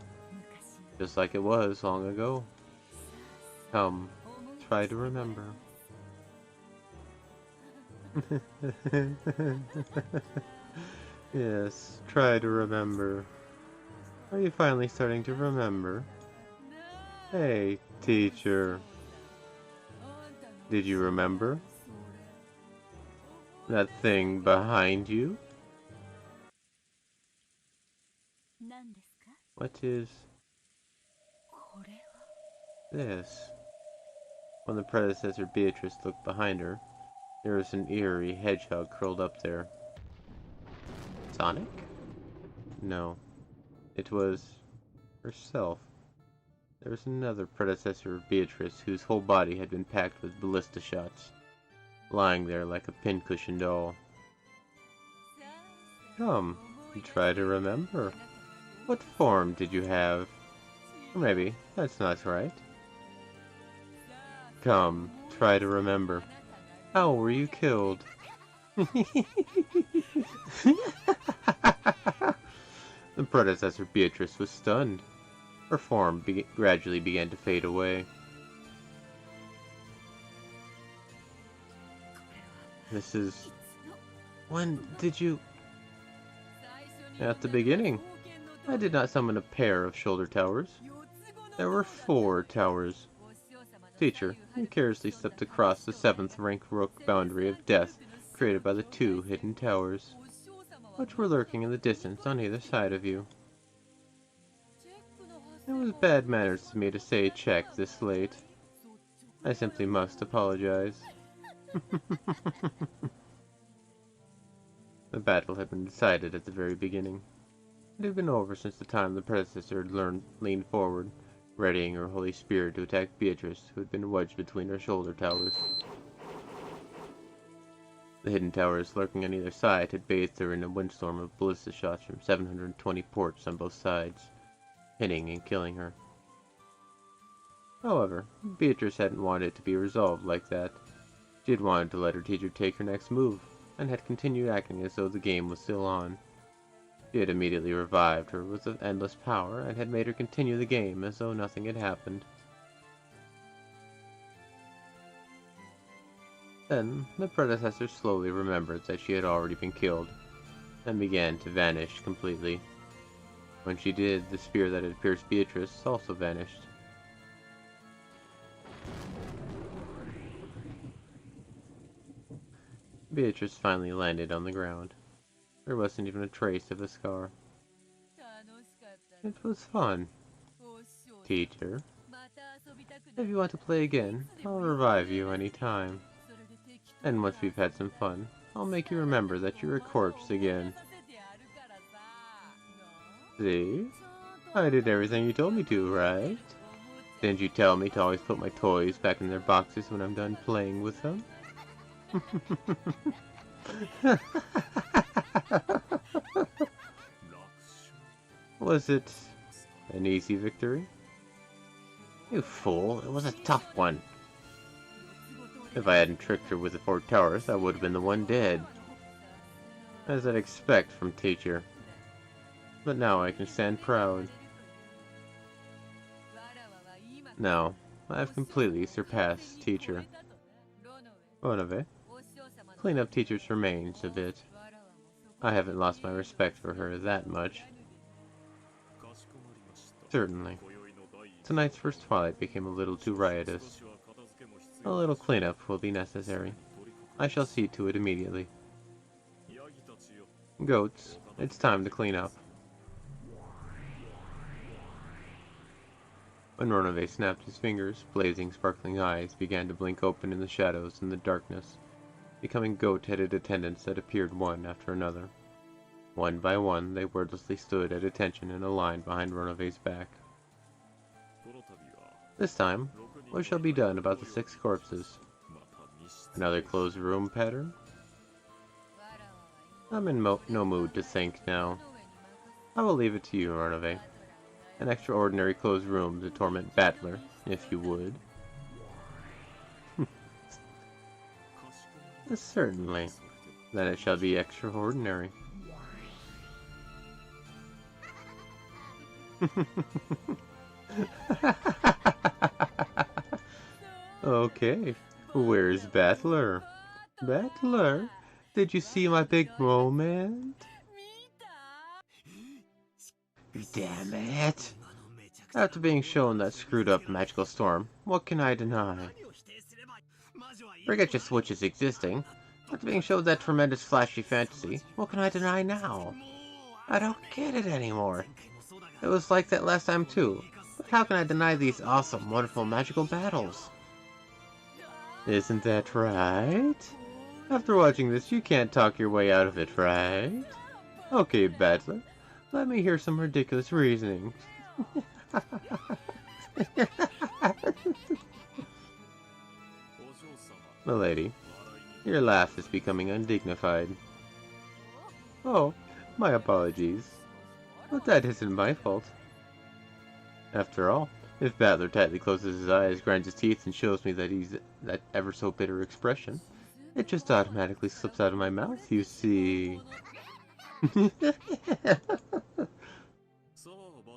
just like it was long ago. Come, try to remember. Yes, try to remember. Are you finally starting to remember? Hey, teacher. Did you remember? That thing behind you? What is this? When the predecessor Beatrice looked behind her, there was an eerie hedgehog curled up there. Sonic? No. It was herself. There was another predecessor of Beatrice whose whole body had been packed with ballista shots, lying there like a pincushion doll. Come, try to remember. What form did you have? Or maybe that's not right. Come, try to remember. How were you killed? The predecessor Beatrice was stunned. Her form gradually began to fade away. This is... When did you... At the beginning. I did not summon a pair of shoulder towers. There were 4 towers. Teacher, you carelessly stepped across the 7th rank rook boundary of death created by the 2 hidden towers, which were lurking in the distance on either side of you. It was bad manners to me to say check this late. I simply must apologize. The battle had been decided at the very beginning. It had been over since the time the predecessor had leaned forward, readying her holy spear to attack Beatrice, who had been wedged between her shoulder towers. The hidden towers lurking on either side had bathed her in a windstorm of ballista shots from 720 ports on both sides, hitting and killing her. However, Beatrice hadn't wanted it to be resolved like that. She had wanted to let her teacher take her next move, and had continued acting as though the game was still on. She had immediately revived her with endless power, and had made her continue the game as though nothing had happened. Then, the predecessor slowly remembered that she had already been killed, and began to vanish completely. When she did, the spear that had pierced Beatrice also vanished. Beatrice finally landed on the ground. There wasn't even a trace of a scar. It was fun. Teacher, if you want to play again, I'll revive you any time. And once we've had some fun, I'll make you remember that you're a corpse again. See? I did everything you told me to, right? Didn't you tell me to always put my toys back in their boxes when I'm done playing with them? Was it an easy victory? You fool, it was a tough one. If I hadn't tricked her with the 4 towers, I would have been the one dead. As I'd expect from teacher. But now I can stand proud. Now, I have completely surpassed teacher. Ronove, clean up teacher's remains a bit. I haven't lost my respect for her that much. Certainly. Tonight's first twilight became a little too riotous. A little cleanup will be necessary. I shall see to it immediately. Goats, it's time to clean up. When Ronove snapped his fingers, blazing, sparkling eyes began to blink open in the shadows and the darkness, becoming goat-headed attendants that appeared one after another. One by one, they wordlessly stood at attention in a line behind Ronove's back. This time, what shall be done about the 6 corpses? Another closed room pattern? I'm in no mood to think now. I will leave it to you, Ronove. An extraordinary closed room to torment Battler, if you would. Certainly. Then it shall be extraordinary. Okay, where's Battler? Battler, did you see my big moment? Damn it! After being shown that screwed up magical storm, what can I deny? Forget just Witches existing. After being shown that tremendous flashy fantasy, what can I deny now? I don't get it anymore. It was like that last time too, but how can I deny these awesome, wonderful, magical battles? Isn't that right? After watching this, you can't talk your way out of it, right? Okay, Battler, let me hear some ridiculous reasoning. Milady, your laugh is becoming undignified. Oh, my apologies. But that isn't my fault. After all, if Battler tightly closes his eyes, grinds his teeth, and shows me that he's that ever so bitter expression, it just automatically slips out of my mouth, you see.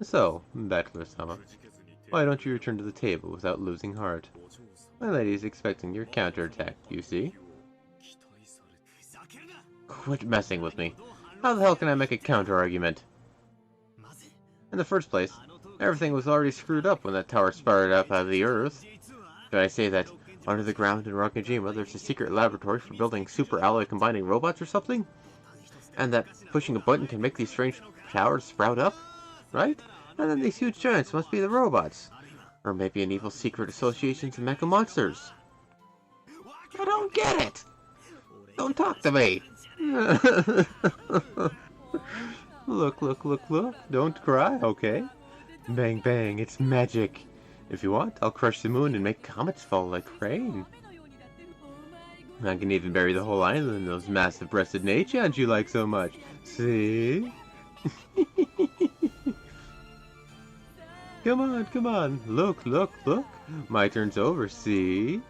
So, Battler-sama, why don't you return to the table without losing heart? My lady is expecting your counterattack, you see? Quit messing with me. How the hell can I make a counter-argument? In the first place, everything was already screwed up when that tower sprouted up out of the earth. Did I say that under the ground in Rokkenjima there's a secret laboratory for building super alloy combining robots or something? And that pushing a button can make these strange towers sprout up? Right? And then these huge giants must be the robots. Or maybe an evil secret association to mecha monsters. I don't get it! Don't talk to me! Look. Don't cry, okay? Bang, bang, it's magic. If you want, I'll crush the moon and make comets fall like rain. I can even bury the whole island in those massive breasted Neichans you like so much. See? Come on. Look. My turn's over, see?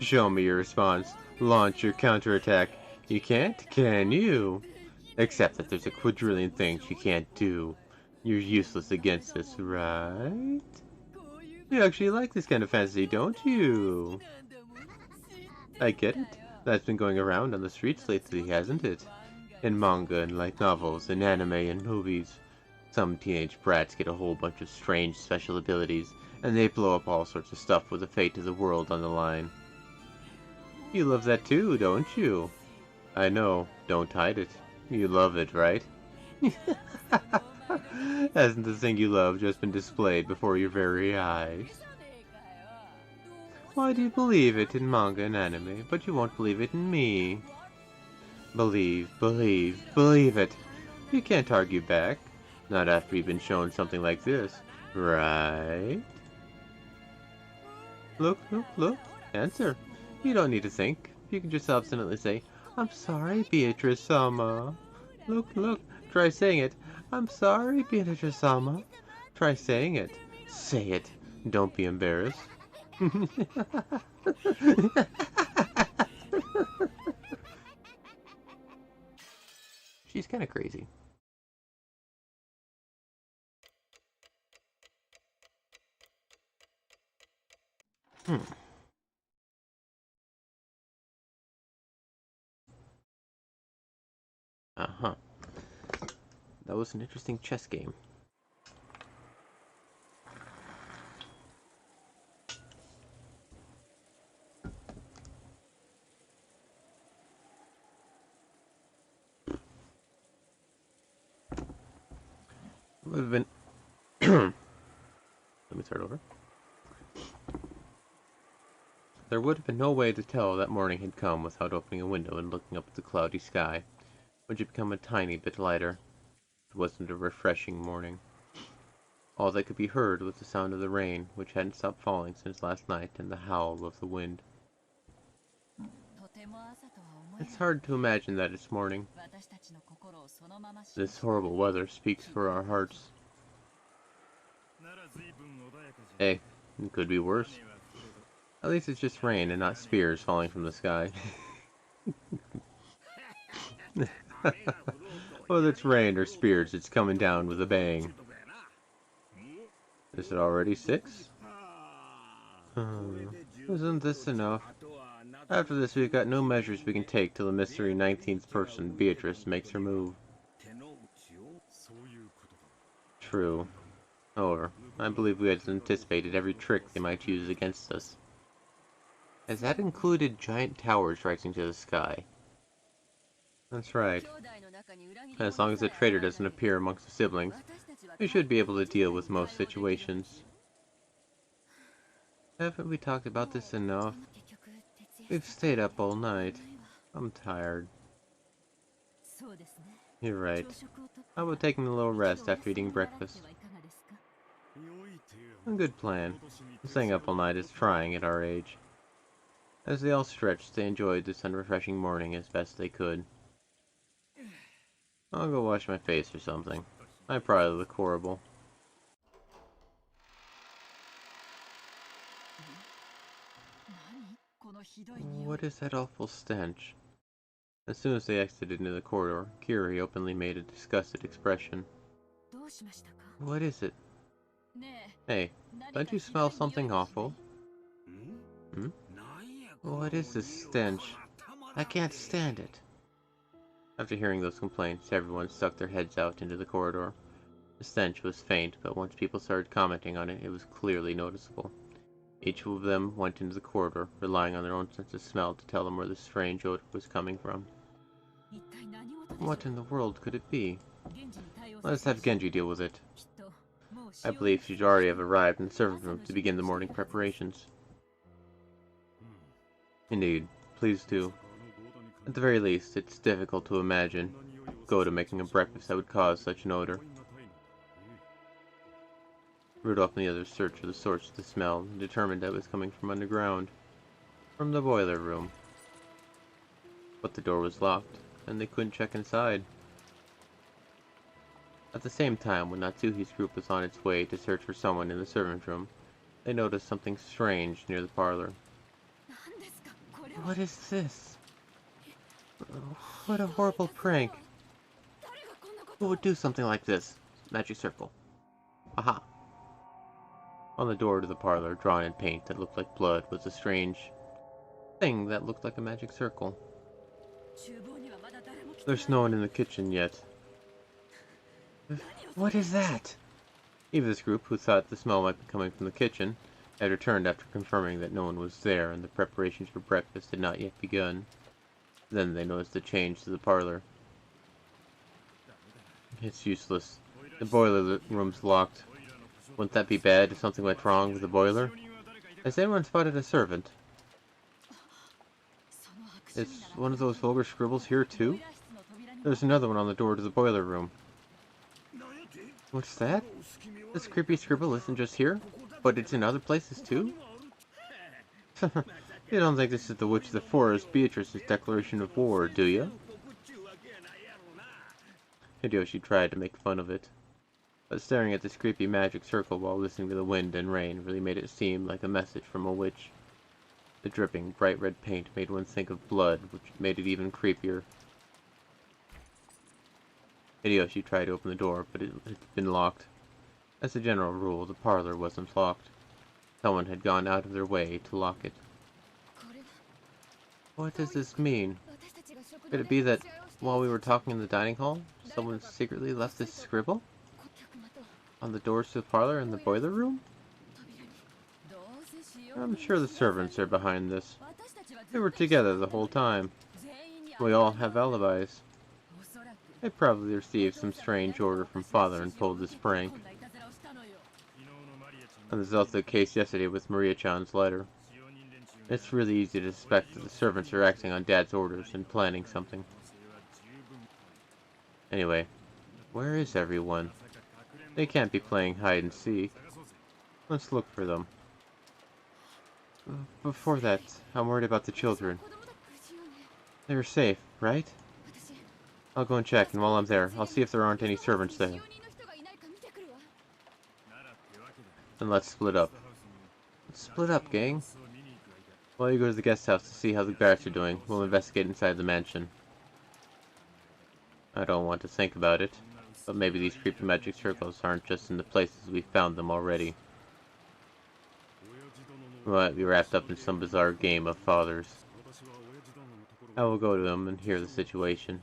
Show me your response. Launch your counterattack. You can't, can you? Except that there's a quadrillion things you can't do. You're useless against this, right? You actually like this kind of fantasy, don't you? I get it. That's been going around on the streets lately, hasn't it? In manga and light novels, in anime and movies. Some teenage brats get a whole bunch of strange special abilities, and they blow up all sorts of stuff with the fate of the world on the line. You love that too, don't you? I know, don't hide it. You love it, right? Hasn't the thing you love just been displayed before your very eyes? Why do you believe it in manga and anime, but you won't believe it in me? Believe it! You can't argue back. Not after you've been shown something like this, right? Look. Answer. You don't need to think. You can just obstinately say, I'm sorry, Beatrice-sama. Look. Try saying it. I'm sorry, Beatrice-sama. Try saying it. Say it. Don't be embarrassed. She's kind of crazy. Uh-huh. That was an interesting chess game. Would have been... Let me start over. There would have been no way to tell that morning had come without opening a window and looking up at the cloudy sky, which had become a tiny bit lighter. It wasn't a refreshing morning. All that could be heard was the sound of the rain, which hadn't stopped falling since last night, and the howl of the wind. It's hard to imagine that it's morning. This horrible weather speaks for our hearts. Hey, it could be worse. At least it's just rain and not spears falling from the sky. Whether it's rain or spirits, it's coming down with a bang. Is it already 6? Isn't this enough? After this, we've got no measures we can take till the mystery 19th person, Beatrice, makes her move. True. However, I believe we had anticipated every trick they might use against us. As that included giant towers rising to the sky. That's right. As long as the traitor doesn't appear amongst the siblings, we should be able to deal with most situations. Haven't we talked about this enough? We've stayed up all night. I'm tired. You're right. How about taking a little rest after eating breakfast? A good plan. Staying up all night is trying at our age. As they all stretched, they enjoyed this unrefreshing morning as best they could. I'll go wash my face or something. I probably look horrible. What is that awful stench? As soon as they exited into the corridor, Kiri openly made a disgusted expression. What is it? Hey, don't you smell something awful? Hmm? What is this stench? I can't stand it. After hearing those complaints, everyone stuck their heads out into the corridor. The stench was faint, but once people started commenting on it, it was clearly noticeable. Each of them went into the corridor, relying on their own sense of smell to tell them where the strange odor was coming from. What in the world could it be? Let us have Genji deal with it. I believe she should already have arrived in the servant room to begin the morning preparations. Indeed, please do. At the very least, it's difficult to imagine Goda making a breakfast that would cause such an odor. Rudolph and the others searched for the source of the smell and determined that it was coming from underground, from the boiler room. But the door was locked, and they couldn't check inside. At the same time, when Natsuhi's group was on its way to search for someone in the servant room, they noticed something strange near the parlor. What is this? What a horrible prank. Who would do something like this? Magic circle. Aha! On the door to the parlor, drawn in paint that looked like blood, was a strange thing that looked like a magic circle. There's no one in the kitchen yet. What is that? Eva's group, who thought the smell might be coming from the kitchen, had returned after confirming that no one was there and the preparations for breakfast had not yet begun. Then they noticed a change to the parlor. It's useless. The boiler room's locked. Wouldn't that be bad if something went wrong with the boiler? Has anyone spotted a servant? Is one of those vulgar scribbles here too? There's another one on the door to the boiler room. What's that? This creepy scribble isn't just here, but it's in other places too? You don't think this is the Witch of the Forest, Beatrice's declaration of war, do you? Hideyoshi tried to make fun of it, but staring at this creepy magic circle while listening to the wind and rain really made it seem like a message from a witch. The dripping, bright red paint made one think of blood, which made it even creepier. Hideyoshi tried to open the door, but it had been locked. As a general rule, the parlor wasn't locked. Someone had gone out of their way to lock it. What does this mean? Could it be that, while we were talking in the dining hall, someone secretly left this scribble? On the doors to the parlor and the boiler room? I'm sure the servants are behind this. They were together the whole time. We all have alibis. They probably received some strange order from Father and pulled this prank. And this is also the case yesterday with Maria-chan's letter. It's really easy to suspect that the servants are acting on Dad's orders and planning something. Anyway, where is everyone? They can't be playing hide and seek. Let's look for them. Before that, I'm worried about the children. They're safe, right? I'll go and check, and while I'm there, I'll see if there aren't any servants there. Then let's split up. Let's split up, gang. While you go to the guest house to see how the guards are doing, we'll investigate inside the mansion. I don't want to think about it, but maybe these creepy magic circles aren't just in the places we found them already. We might be wrapped up in some bizarre game of fathers. I will go to him and hear the situation.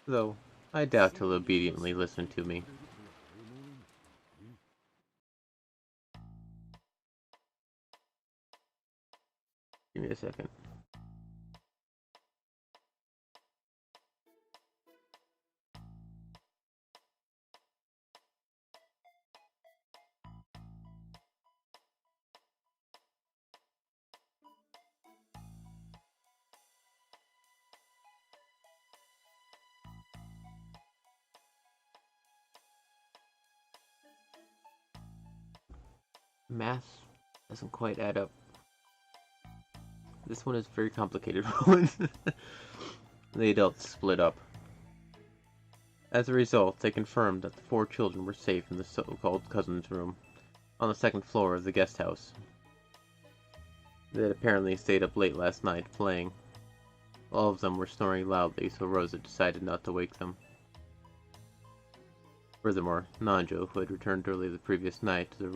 Though, I doubt he'll obediently listen to me. Give me a second. Math doesn't quite add up. This one is a very complicated one. The adults split up. As a result, they confirmed that the 4 children were safe in the so-called cousin's room, on the 2nd floor of the guest house. They had apparently stayed up late last night playing. All of them were snoring loudly, so Rosa decided not to wake them. Furthermore, Nanjo, who had returned early the previous night to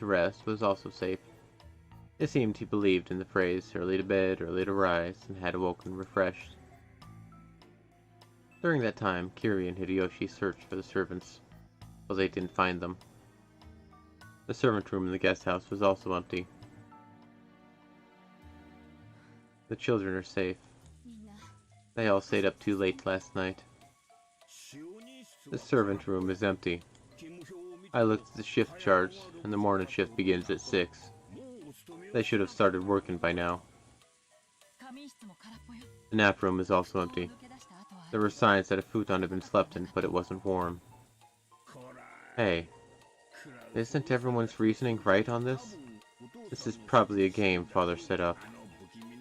rest, was also safe. It seemed he believed in the phrase, early to bed, early to rise, and had awoken refreshed. During that time, Kiri and Hideyoshi searched for the servants, but they didn't find them. The servant room in the guest house was also empty. The children are safe. They all stayed up too late last night. The servant room is empty. I looked at the shift charts, and the morning shift begins at 6. They should have started working by now. The nap room is also empty. There were signs that a futon had been slept in, but it wasn't warm. Hey, isn't everyone's reasoning right on this? This is probably a game Father set up.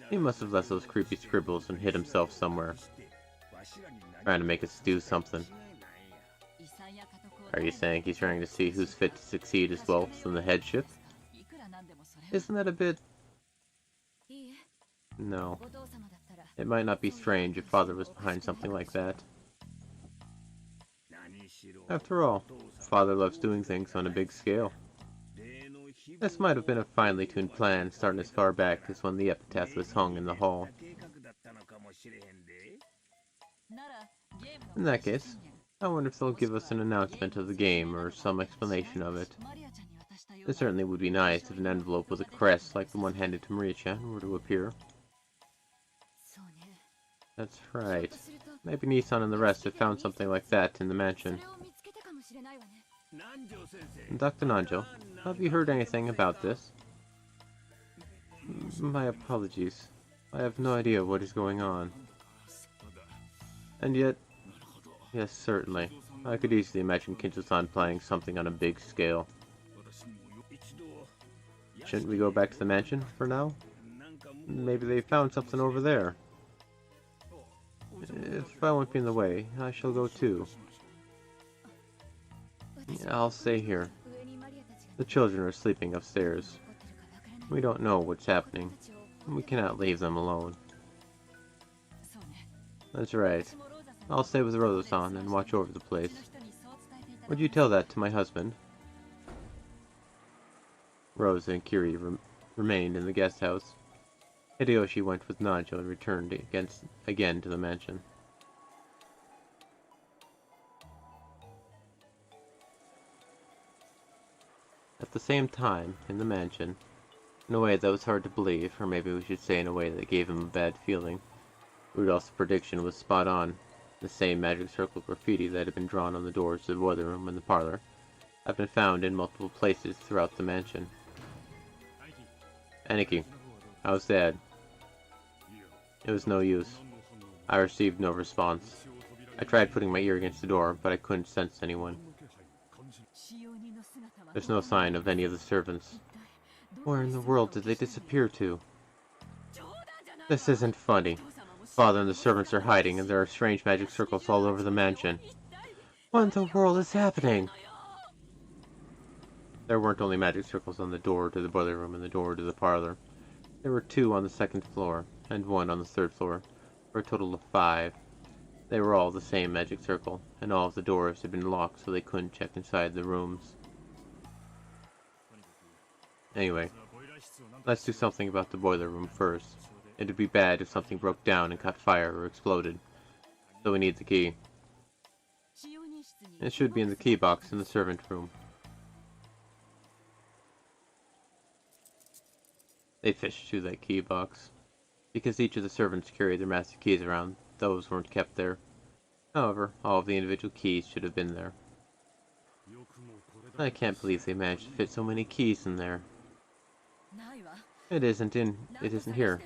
He must have left those creepy scribbles and hid himself somewhere, trying to make us do something. Are you saying he's trying to see who's fit to succeed as well from the headship? Isn't that a bit... No. It might not be strange if Father was behind something like that. After all, Father loves doing things on a big scale. This might have been a finely tuned plan starting as far back as when the epitaph was hung in the hall. In that case, I wonder if they'll give us an announcement of the game or some explanation of it. It certainly would be nice if an envelope with a crest like the one handed to Maria-chan were to appear. That's right. Maybe Nissan and the rest have found something like that in the mansion. Dr. Nanjo, have you heard anything about this? My apologies. I have no idea what is going on. And yet... Yes, certainly. I could easily imagine Kinjo-san planning something on a big scale. Shouldn't we go back to the mansion for now? Maybe they found something over there. If I won't be in the way, I shall go too. I'll stay here. The children are sleeping upstairs. We don't know what's happening. We cannot leave them alone. That's right. I'll stay with Rosa-san and watch over the place. Would you tell that to my husband? Rosa and Kiri remained in the guest house. Hideyoshi went with Nanjo and returned again to the mansion. At the same time, in the mansion, in a way that was hard to believe, or maybe we should say in a way that gave him a bad feeling, Rudolph's prediction was spot on. The same magic circle graffiti that had been drawn on the doors of the boiler room and the parlor had been found in multiple places throughout the mansion. Aniki, how's Dad? It was no use. I received no response. I tried putting my ear against the door, but I couldn't sense anyone. There's no sign of any of the servants. Where in the world did they disappear to? This isn't funny. Father and the servants are hiding, and there are strange magic circles all over the mansion. What in the world is happening? There weren't only magic circles on the door to the boiler room and the door to the parlor. There were 2 on the 2nd floor, and 1 on the 3rd floor, for a total of 5. They were all the same magic circle, and all of the doors had been locked so they couldn't check inside the rooms. Anyway, let's do something about the boiler room first. It'd be bad if something broke down and caught fire or exploded. So we need the key. It should be in the key box in the servant room. They fished through that key box. Because each of the servants carried their master keys around, those weren't kept there. However, all of the individual keys should have been there. I can't believe they managed to fit so many keys in there. It isn't here.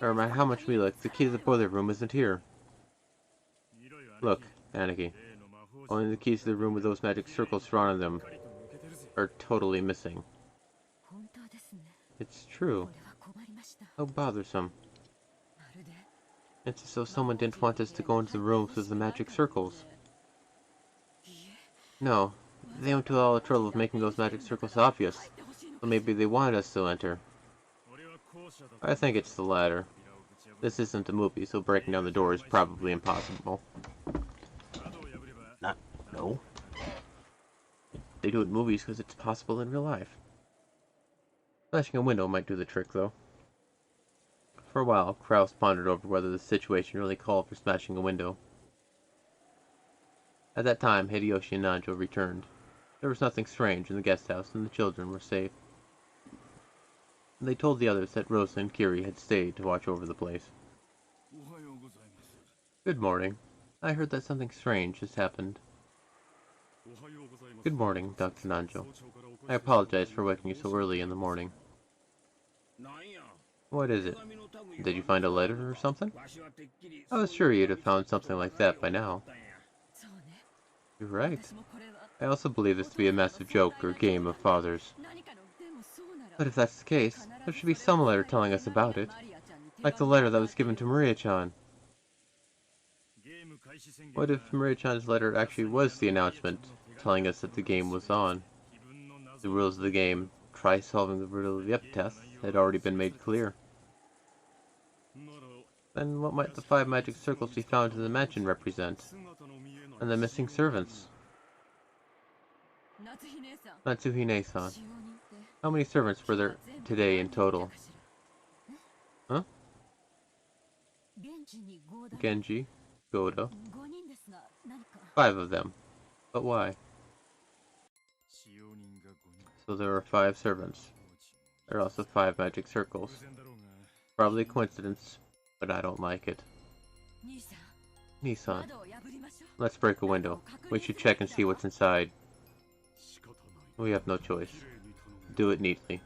No matter how much we look, the key to the boiler room isn't here. Look, Aniki. Only the keys to the room with those magic circles surrounding them are totally missing. It's true. How bothersome. It's as though someone didn't want us to go into the rooms with the magic circles. No, they went to all the trouble of making those magic circles obvious. So maybe they wanted us to enter. I think it's the latter. This isn't a movie, so breaking down the door is probably impossible. No. They do it in movies because it's possible in real life. Smashing a window might do the trick, though. For a while, Kraus pondered over whether the situation really called for smashing a window. At that time, Hideyoshi and Nanjo returned. There was nothing strange in the guest house, and the children were safe. They told the others that Rosa and Kiri had stayed to watch over the place. Good morning. I heard that something strange has happened. Good morning, Dr. Nanjo. I apologize for waking you so early in the morning. What is it? Did you find a letter or something? I was sure you'd have found something like that by now. You're right. I also believe this to be a massive joke or game of fathers. But if that's the case, there should be some letter telling us about it. Like the letter that was given to Maria-chan. What if Maria-chan's letter actually was the announcement, telling us that the game was on? The rules of the game, try solving the riddle of the epitaph, had already been made clear. Then what might the 5 magic circles we found in the mansion represent? And the missing servants? Natsuhine-san. How many servants were there today in total? Huh? Genji, Goda. 5 of them. But why? So there are 5 servants. There are also 5 magic circles. Probably a coincidence, but I don't like it. Nissan, let's break a window. We should check and see what's inside. We have no choice. Do it neatly.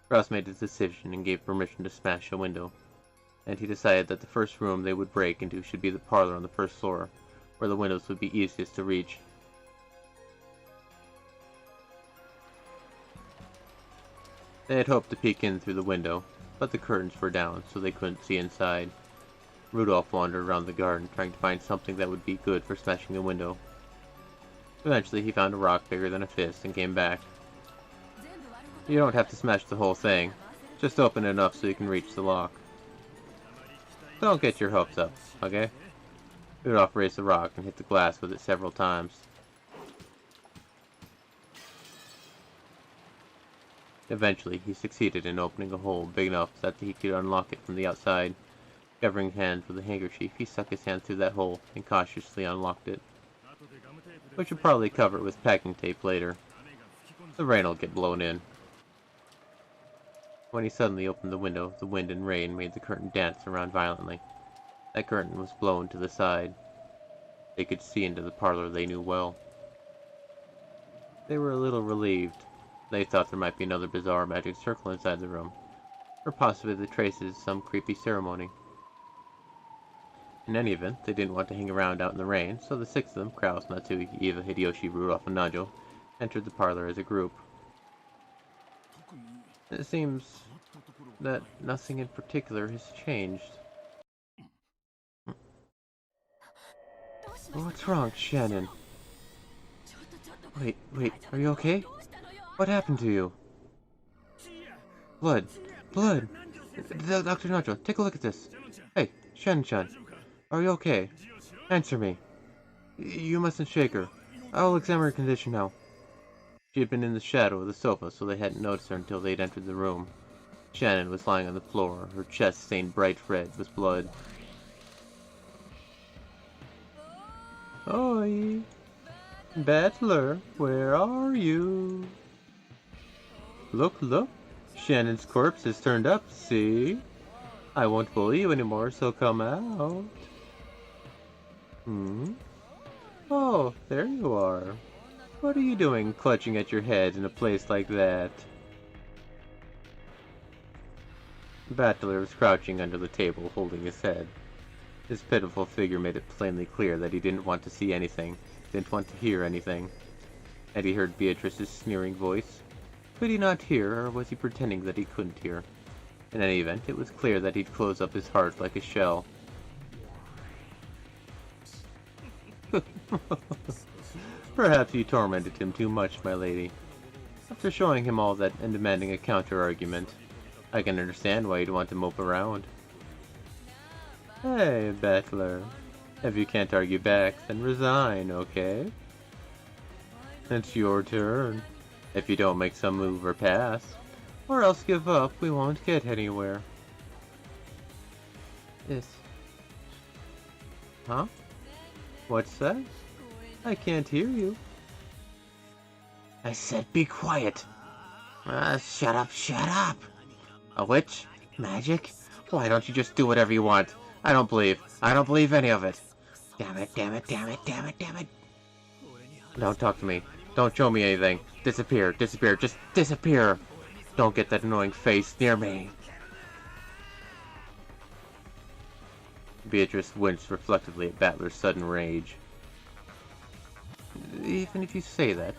Ross made his decision and gave permission to smash a window. And he decided that the first room they would break into should be the parlor on the first floor, where the windows would be easiest to reach. They had hoped to peek in through the window, but the curtains were down, so they couldn't see inside. Rudolph wandered around the garden, trying to find something that would be good for smashing a window. Eventually, he found a rock bigger than a fist and came back. You don't have to smash the whole thing. Just open it enough so you can reach the lock. Don't get your hopes up, okay? Rudolph raised the rock and hit the glass with it several times. Eventually, he succeeded in opening a hole big enough that he could unlock it from the outside. Covering his hands with a handkerchief, he stuck his hand through that hole and cautiously unlocked it. We should probably cover it with packing tape later. The rain will get blown in. When he suddenly opened the window, the wind and rain made the curtain dance around violently. That curtain was blown to the side. They could see into the parlor they knew well. They were a little relieved. They thought there might be another bizarre magic circle inside the room, or possibly the traces of some creepy ceremony. In any event, they didn't want to hang around out in the rain, so the 6 of them, Kraus, Natsuki, Eva, Hideyoshi, Rudolph, and Nanjo, entered the parlor as a group. It seems that nothing in particular has changed. What's wrong, Shannon? Wait, are you okay? What happened to you? Blood. Dr. Nanjo, take a look at this. Hey, Shannon-chan, are you okay? Answer me. You mustn't shake her. I'll examine her condition now. She had been in the shadow of the sofa, so they hadn't noticed her until they'd entered the room. Shannon was lying on the floor, her chest stained bright red with blood. Oi! Battler, where are you? Look, look! Shannon's corpse has turned up, see? I won't bully you anymore, so come out. Oh, there you are. What are you doing clutching at your head in a place like that? Battler was crouching under the table, holding his head. His pitiful figure made it plainly clear that he didn't want to see anything, didn't want to hear anything. Had he heard Beatrice's sneering voice? Could he not hear, or was he pretending that he couldn't hear? In any event, it was clear that he'd close up his heart like a shell. Perhaps you tormented him too much, my lady. After showing him all that and demanding a counter-argument, I can understand why you'd want to mope around. Hey, Battler. If you can't argue back, then resign, okay? It's your turn. If you don't make some move or pass, or else give up, we won't get anywhere. Huh? What's that? I can't hear you. I said be quiet. Shut up, shut up. A witch? Magic? Why don't you just do whatever you want? I don't believe any of it. Damn it, damn it, damn it, damn it, damn it. Don't talk to me. Don't show me anything. Disappear, disappear, just disappear. Don't get that annoying face near me. Beatrice winced reflectively at Battler's sudden rage. Even if you say that,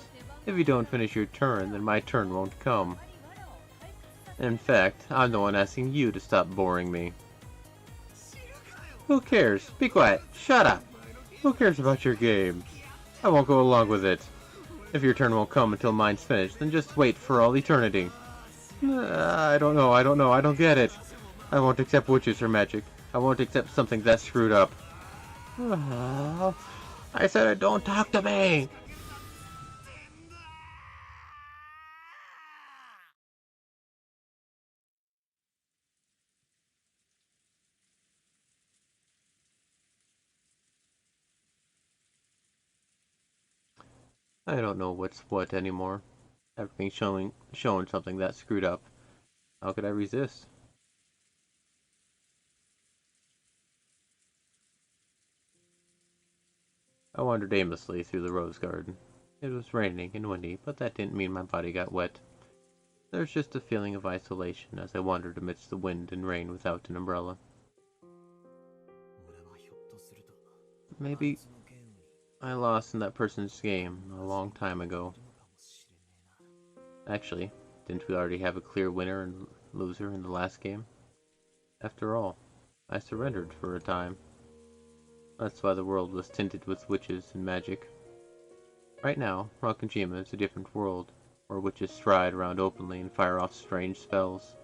if you don't finish your turn, then my turn won't come. In fact, I'm the one asking you to stop boring me. Who cares? Be quiet. Shut up. Who cares about your game? I won't go along with it. If your turn won't come until mine's finished, then just wait for all eternity. I don't know, I don't get it. I won't accept witches or magic. I won't accept something that screwed up. I said don't talk to me! I don't know what's what anymore. Everything's showing something that screwed up. How could I resist? I wandered aimlessly through the rose garden. It was raining and windy, but that didn't mean my body got wet. There was just a feeling of isolation as I wandered amidst the wind and rain without an umbrella. Maybe I lost in that person's game a long time ago. Actually, didn't we already have a clear winner and loser in the last game? After all, I surrendered for a time. That's why the world was tinted with witches and magic. Right now, Rokkenjima is a different world, where witches stride around openly and fire off strange spells.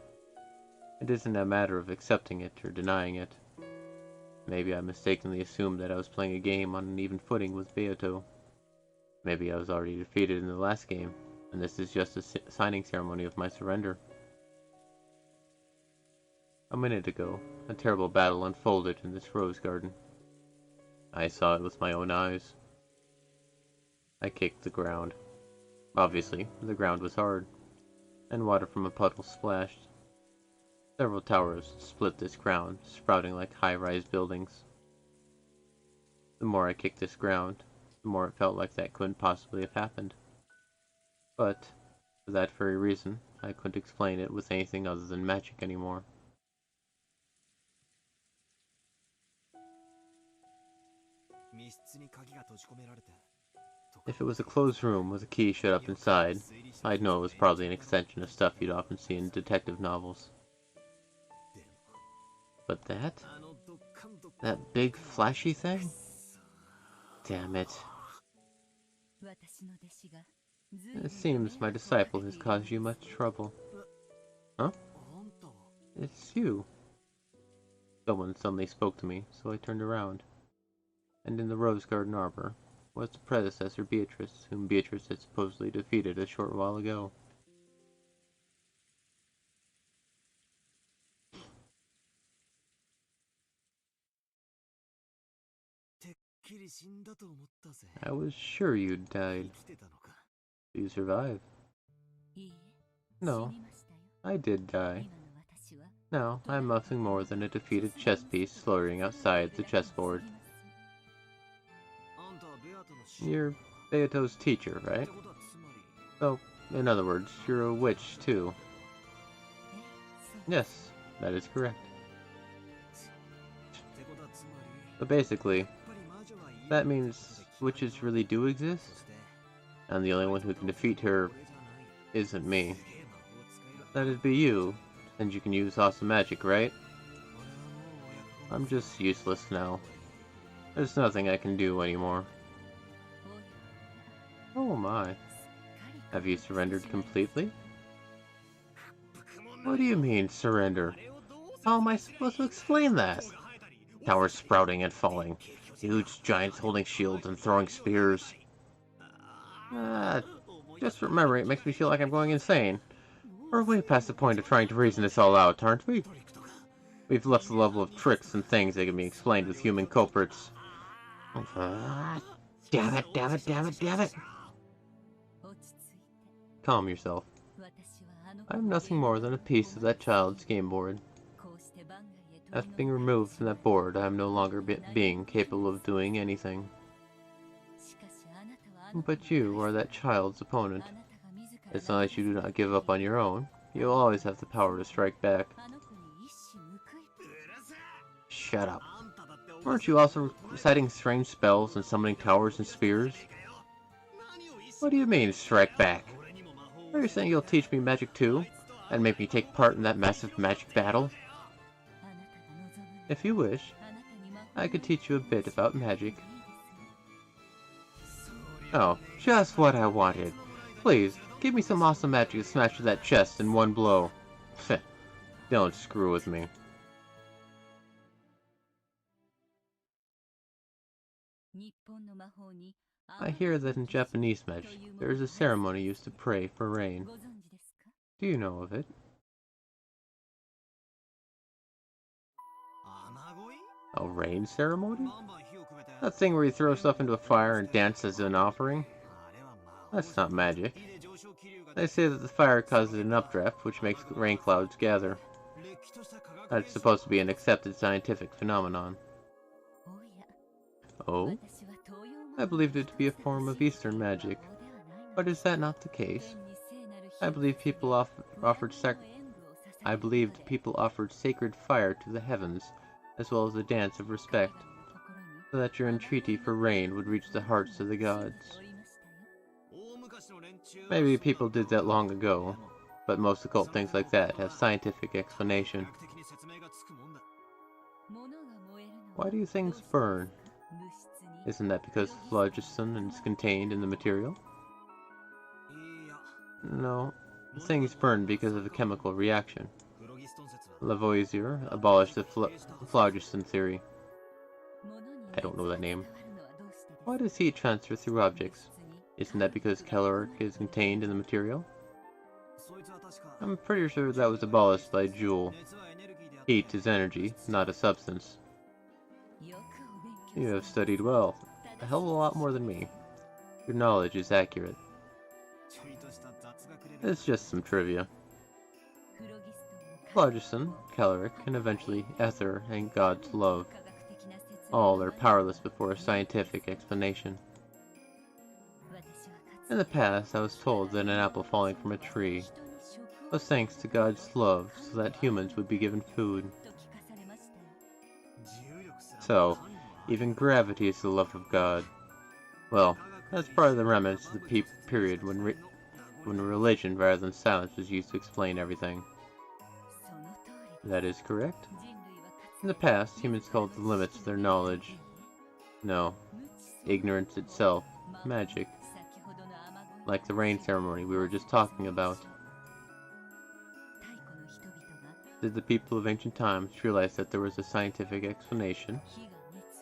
It isn't a matter of accepting it or denying it. Maybe I mistakenly assumed that I was playing a game on an even footing with Beato. Maybe I was already defeated in the last game, and this is just a signing ceremony of my surrender. A minute ago, a terrible battle unfolded in this rose garden. I saw it with my own eyes. I kicked the ground. Obviously, the ground was hard, and water from a puddle splashed. Several towers split this ground, sprouting like high-rise buildings. The more I kicked this ground, the more it felt like that couldn't possibly have happened. But, for that very reason, I couldn't explain it with anything other than magic anymore. If it was a closed room with a key shut up inside, I'd know it was probably an extension of stuff you'd often see in detective novels. But that big flashy thing? Damn it. It seems my disciple has caused you much trouble. Huh? It's you. Someone suddenly spoke to me, so I turned around. and in the Rose Garden Arbor was the predecessor Beatrice, whom Beatrice had supposedly defeated a short while ago. I was sure you'd died. You survived. No, I did die. Now, I'm nothing more than a defeated chess piece slurring outside the chessboard. You're Beato's teacher, right? So, in other words, you're a witch, too. Yes, that is correct. But basically, that means witches really do exist, and the only one who can defeat her isn't me. That'd be you, and you can use awesome magic, right? I'm just useless now. There's nothing I can do anymore. Oh my. Have you surrendered completely? What do you mean, surrender? How am I supposed to explain that? Towers sprouting and falling. Huge giants holding shields and throwing spears. Just remembering it makes me feel like I'm going insane. We're way past the point of trying to reason this all out, aren't we? We've left the level of tricks and things that can be explained with human culprits. Damn it, damn it, damn it, damn it! Calm yourself. I'm nothing more than a piece of that child's game board. After being removed from that board, I am no longer being capable of doing anything. But you are that child's opponent. As long as you do not give up on your own, you will always have the power to strike back. Shut up. Weren't you also reciting strange spells and summoning towers and spears? What do you mean, strike back? Are you saying you'll teach me magic too, and make me take part in that massive magic battle? If you wish, I could teach you a bit about magic. Oh, just what I wanted. Please, give me some awesome magic to smash through that chest in one blow. Don't screw with me. I hear that in Japanese magic, there is a ceremony used to pray for rain. Do you know of it? A rain ceremony? That thing where you throw stuff into a fire and dance as an offering? That's not magic. They say that the fire causes an updraft, which makes rain clouds gather. That's supposed to be an accepted scientific phenomenon. Oh? I believed it to be a form of Eastern magic. But is that not the case? I believed people offered sacred fire to the heavens, as well as a dance of respect, so that your entreaty for rain would reach the hearts of the gods. Maybe people did that long ago, but most occult things like that have scientific explanation. Why do things burn? Isn't that because phlogiston is contained in the material? No, things burn because of a chemical reaction. Lavoisier abolished the phlogiston theory. I don't know that name. Why does heat transfer through objects? Isn't that because caloric is contained in the material? I'm pretty sure that was abolished by Joule. Heat is energy, not a substance. You have studied well. A hell of a lot more than me. Your knowledge is accurate. It's just some trivia. Phlogiston, caloric, and eventually ether and God's love. All are powerless before a scientific explanation. In the past, I was told that an apple falling from a tree was thanks to God's love so that humans would be given food. So, even gravity is the love of God. Well, that's part of the remnants of the period when religion rather than science was used to explain everything. That is correct. In the past, humans called the limits of their knowledge. No, ignorance itself, magic. Like the rain ceremony we were just talking about. Did the people of ancient times realize that there was a scientific explanation?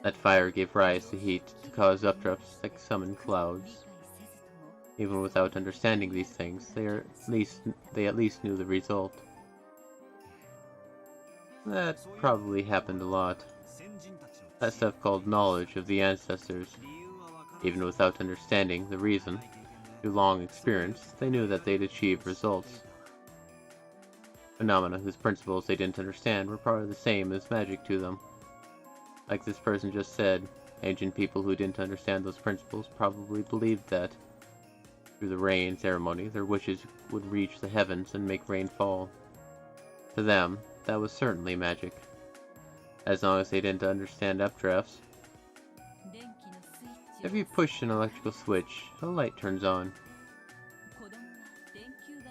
That fire gave rise to heat to cause updrafts that summon clouds. Even without understanding these things, they at least knew the result. That probably happened a lot. That stuff called knowledge of the ancestors. Even without understanding the reason, through long experience, they knew that they'd achieve results. Phenomena whose principles they didn't understand were probably the same as magic to them. Like this person just said, ancient people who didn't understand those principles probably believed that, through the rain ceremony, their wishes would reach the heavens and make rain fall. To them, that was certainly magic. As long as they didn't understand updrafts. If you push an electrical switch, a light turns on.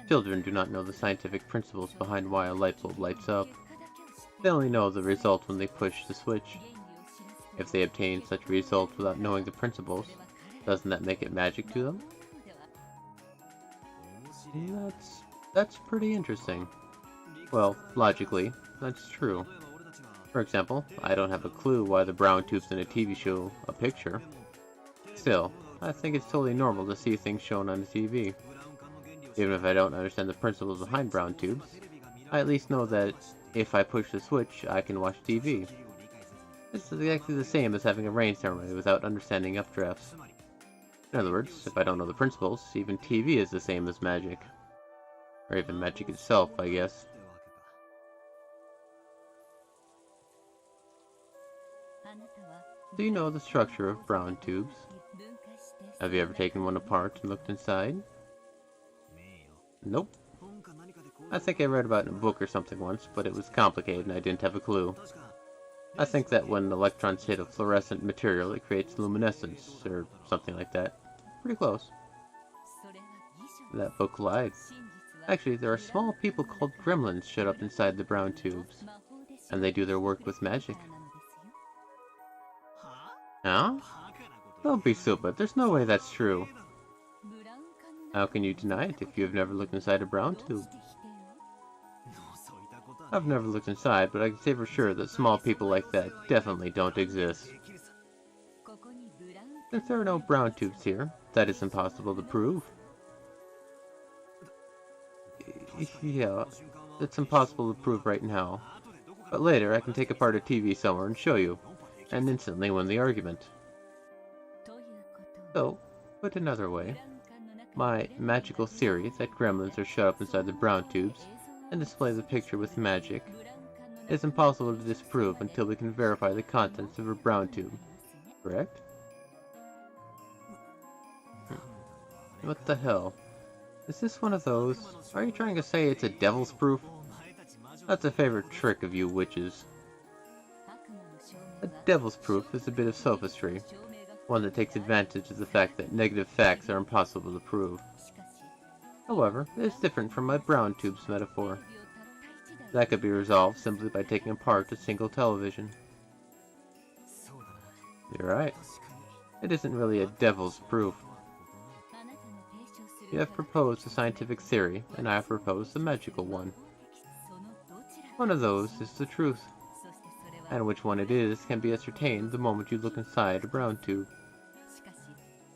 Children do not know the scientific principles behind why a light bulb lights up. They only know the result when they push the switch. If they obtain such a result without knowing the principles, doesn't that make it magic to them? That's pretty interesting. Well, logically, that's true. For example, I don't have a clue why the brown tubes in a TV show a picture. Still, I think it's totally normal to see things shown on the TV. Even if I don't understand the principles behind brown tubes, I at least know that if I push the switch, I can watch TV. It's exactly the same as having a rain ceremony without understanding updrafts. In other words, if I don't know the principles, even TV is the same as magic. Or even magic itself, I guess. Do you know the structure of brown tubes? Have you ever taken one apart and looked inside? Nope. I think I read about it in a book or something once, but it was complicated and I didn't have a clue. I think that when electrons hit a fluorescent material, it creates luminescence, or something like that. Pretty close. That book lied. Actually, there are small people called gremlins shut up inside the brown tubes, and they do their work with magic. Huh? Don't be stupid, there's no way that's true. How can you deny it if you have never looked inside a brown tube? I've never looked inside, but I can say for sure that small people like that definitely don't exist. If there are no brown tubes here, that is impossible to prove. Yeah, it's impossible to prove right now. But later I can take apart a TV somewhere and show you, and instantly win the argument. So, put another way, my magical theory that gremlins are shut up inside the brown tubes and display the picture with magic is impossible to disprove until we can verify the contents of a brown tube, correct? What the hell? Is this one of those? Are you trying to say it's a devil's proof? That's a favorite trick of you witches. A devil's proof is a bit of sophistry, one that takes advantage of the fact that negative facts are impossible to prove. However, it's different from my brown tubes metaphor. That could be resolved simply by taking apart a single television. You're right. It isn't really a devil's proof. You have proposed a scientific theory, and I have proposed a magical one. One of those is the truth, and which one it is can be ascertained the moment you look inside a brown tube.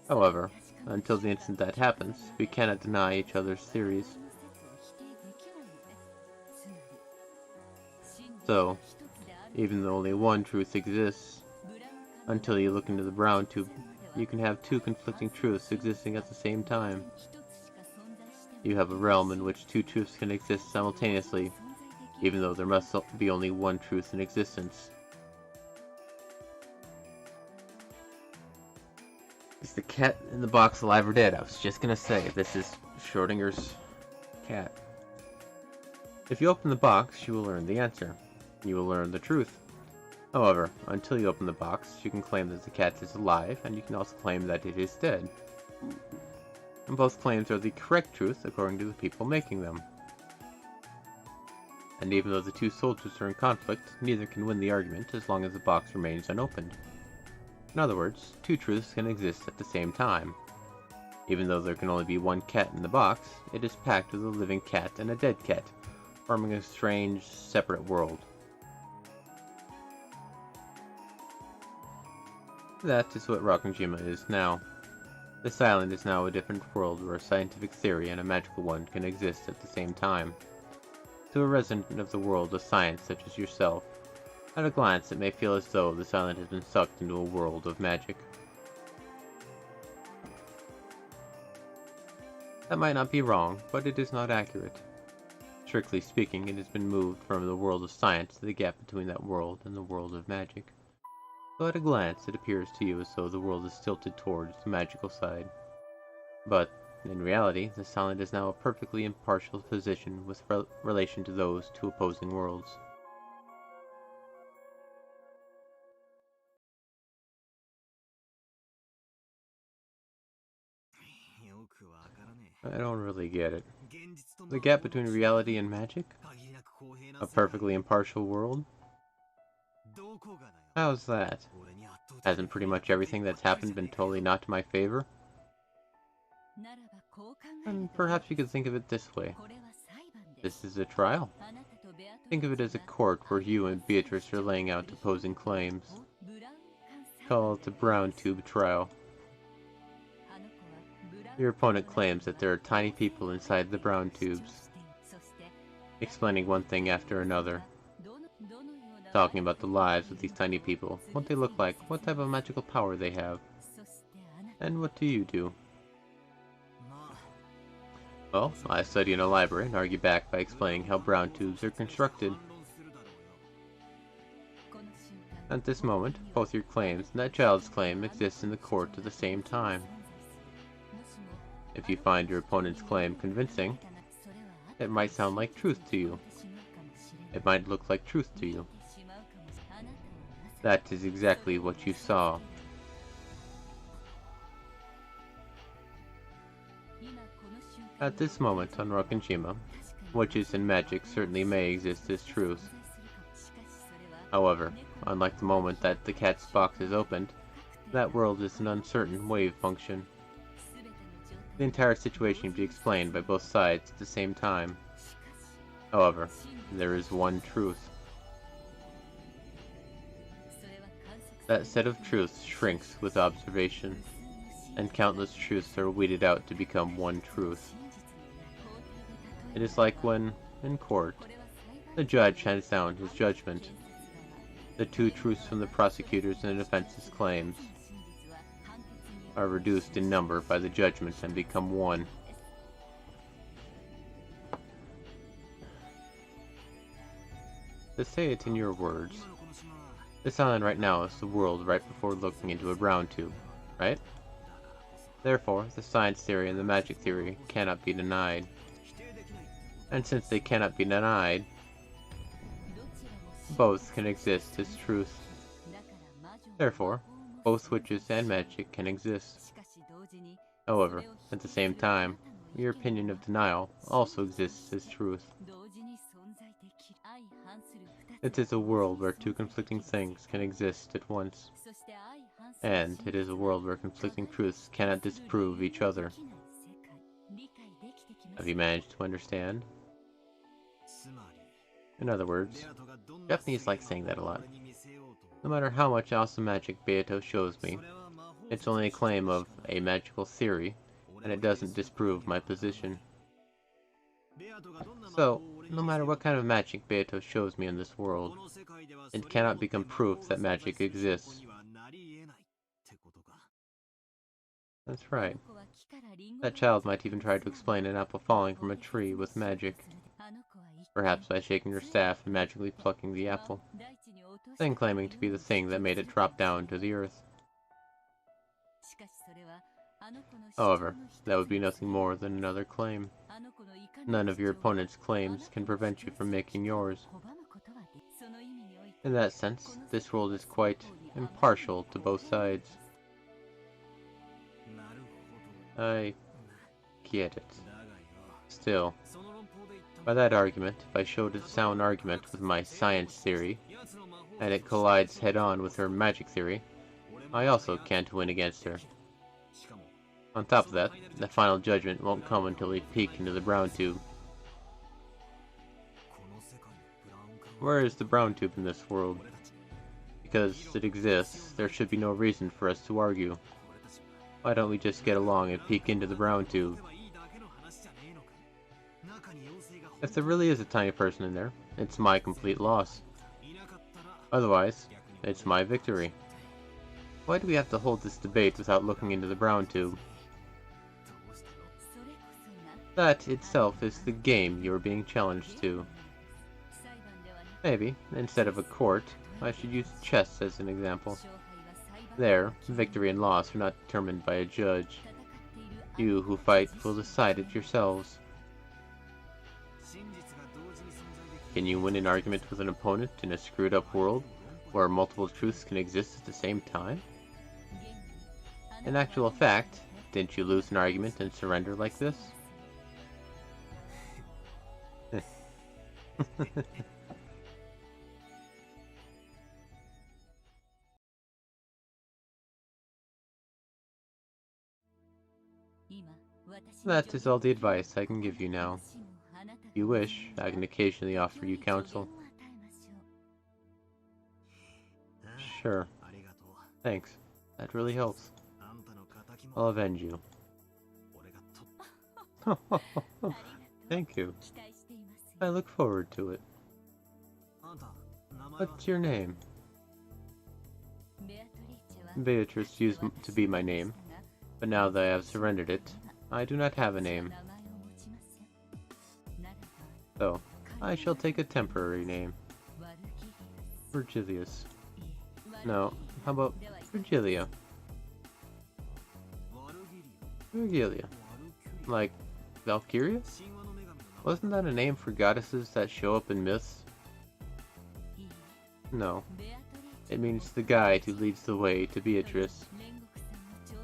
However, until the instant that happens, we cannot deny each other's theories. So, even though only one truth exists, until you look into the brown tube, you can have two conflicting truths existing at the same time. You have a realm in which two truths can exist simultaneously, even though there must be only one truth in existence. Is the cat in the box alive or dead? I was just gonna say, this is Schrodinger's cat. If you open the box, you will learn the answer. You will learn the truth. However, until you open the box, you can claim that the cat is alive, and you can also claim that it is dead. And both claims are the correct truth according to the people making them. And even though the two soldiers are in conflict, neither can win the argument as long as the box remains unopened. In other words, two truths can exist at the same time. Even though there can only be one cat in the box, it is packed with a living cat and a dead cat, forming a strange, separate world. That is what Rokkenjima is now. This island is now a different world where a scientific theory and a magical one can exist at the same time. To a resident of the world of science such as yourself, at a glance it may feel as though this island has been sucked into a world of magic. That might not be wrong, but it is not accurate. Strictly speaking, it has been moved from the world of science to the gap between that world and the world of magic. So at a glance, it appears to you as though the world is tilted towards the magical side. But, in reality, this island is now a perfectly impartial position with relation to those two opposing worlds. I don't really get it. The gap between reality and magic? A perfectly impartial world? How's that? Hasn't pretty much everything that's happened been totally not to my favor? And perhaps you could think of it this way. This is a trial. Think of it as a court where you and Beatrice are laying out opposing claims. Call it the brown tube trial. Your opponent claims that there are tiny people inside the brown tubes, explaining one thing after another, talking about the lives of these tiny people, what they look like, what type of magical power they have. And what do you do? Well, I study in a library and argue back by explaining how brown tubes are constructed. At this moment, both your claims and that child's claim exist in the court at the same time. If you find your opponent's claim convincing, it might sound like truth to you. It might look like truth to you. That is exactly what you saw. At this moment on Rokkenjima, witches and magic certainly may exist as truth. However, unlike the moment that the cat's box is opened, that world is an uncertain wave function. The entire situation can be explained by both sides at the same time. However, there is one truth. That set of truths shrinks with observation, and countless truths are weeded out to become one truth. It is like when, in court, the judge hands down his judgment. The two truths from the prosecutors and the defense's claims are reduced in number by the judgment and become one. To say it in your words, this island right now is the world right before looking into a brown tube, right? Therefore, the science theory and the magic theory cannot be denied. And since they cannot be denied, both can exist as truth. Therefore, both witches and magic can exist. However, at the same time, your opinion of denial also exists as truth. It is a world where two conflicting things can exist at once. And it is a world where conflicting truths cannot disprove each other. Have you managed to understand? In other words, Japanese like saying that a lot. No matter how much awesome magic Beato shows me, it's only a claim of a magical theory, and it doesn't disprove my position. So, no matter what kind of magic Beato shows me in this world, it cannot become proof that magic exists. That's right. That child might even try to explain an apple falling from a tree with magic. Perhaps by shaking her staff and magically plucking the apple, then claiming to be the thing that made it drop down to the earth. However, that would be nothing more than another claim. None of your opponent's claims can prevent you from making yours. In that sense, this world is quite impartial to both sides. I get it. Still, by that argument, if I showed a sound argument with my science theory, and it collides head-on with her magic theory, I also can't win against her. On top of that, the final judgment won't come until we peek into the brown tube. Where is the brown tube in this world? Because it exists, there should be no reason for us to argue. Why don't we just get along and peek into the brown tube? If there really is a tiny person in there, it's my complete loss. Otherwise, it's my victory. Why do we have to hold this debate without looking into the brown tube? That itself is the game you are being challenged to. Maybe, instead of a court, I should use chess as an example. There, victory and loss are not determined by a judge. You who fight will decide it yourselves. Can you win an argument with an opponent in a screwed-up world where multiple truths can exist at the same time? In actual fact, didn't you lose an argument and surrender like this? That is all the advice I can give you now. If you wish, I can occasionally offer you counsel. Sure. Thanks. That really helps. I'll avenge you. Thank you. I look forward to it. What's your name? Beatrice used to be my name, but now that I have surrendered it, I do not have a name. So, I shall take a temporary name. Virgilius. No, how about Virgilia? Virgilia. Like Valkyria? Wasn't that a name for goddesses that show up in myths? No. It means the guide who leads the way to Beatrice.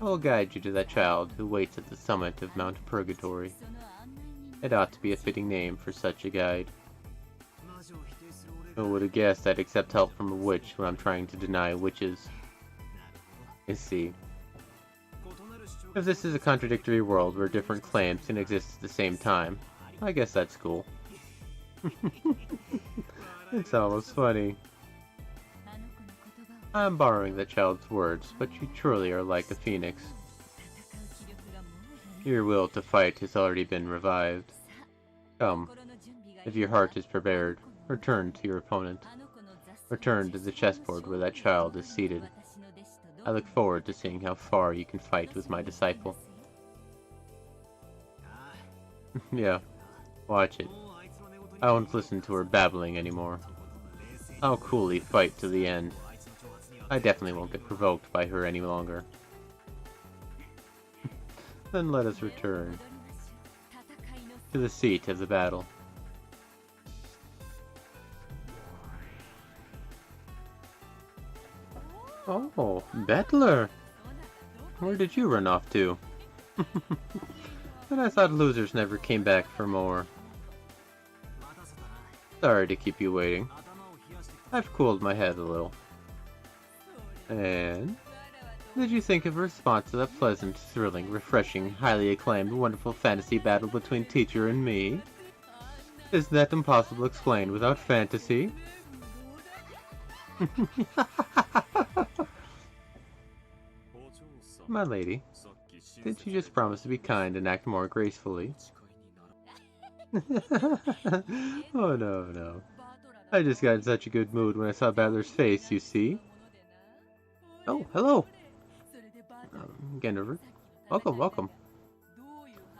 I will guide you to that child who waits at the summit of Mount Purgatory. It ought to be a fitting name for such a guide. Who would have guessed I'd accept help from a witch when I'm trying to deny witches? You see. If this is a contradictory world where different claims can exist at the same time, I guess that's cool. It's almost funny. I'm borrowing the child's words, but you truly are like a phoenix. Your will to fight has already been revived. Come, if your heart is prepared, return to your opponent. Return to the chessboard where that child is seated. I look forward to seeing how far you can fight with my disciple. Yeah, watch it. I won't listen to her babbling anymore. I'll coolly fight to the end. I definitely won't get provoked by her any longer. Then let us return to the seat of the battle. Oh, Battler! Where did you run off to? But I thought losers never came back for more. Sorry to keep you waiting. I've cooled my head a little. And? What did you think of a response to that pleasant, thrilling, refreshing, highly acclaimed, wonderful fantasy battle between teacher and me? Is that impossible to explain without fantasy? My lady, didn't you just promise to be kind and act more gracefully? Oh no. I just got in such a good mood when I saw Battler's face, you see? Oh, hello! Gendover. Welcome.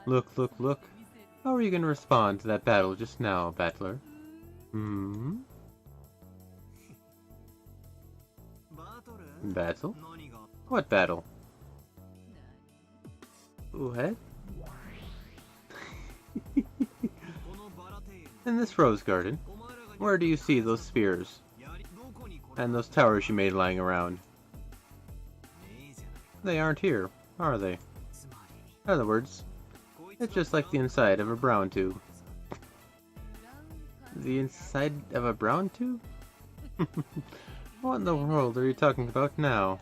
Look. How are you gonna respond to that battle just now, Battler? Battle? What battle? What? In this rose garden, where do you see those spears? And those towers you made lying around? They aren't here, are they? In other words, it's just like the inside of a brown tube. The inside of a brown tube? What in the world are you talking about now?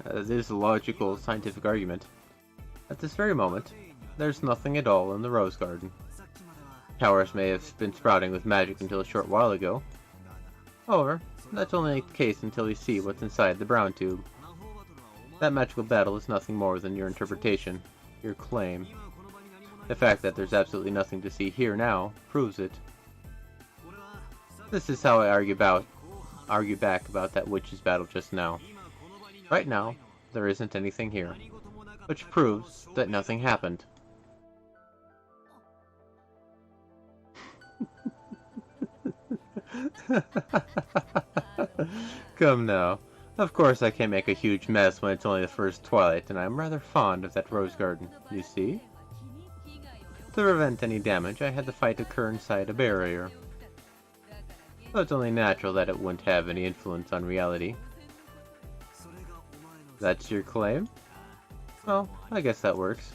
This is a logical, scientific argument. At this very moment, there's nothing at all in the rose garden. Towers may have been sprouting with magic until a short while ago, However, that's only the case until we see what's inside the brown tube. That magical battle is nothing more than your interpretation, your claim. The fact that there's absolutely nothing to see here now proves it. This is how I argue back about that witch's battle just now. Right now, there isn't anything here, which proves that nothing happened. Come now. Of course I can't make a huge mess when it's only the first twilight, and I'm rather fond of that rose garden, you see? To prevent any damage, I had the fight occur inside a barrier. So it's only natural that it wouldn't have any influence on reality. That's your claim? Well, I guess that works.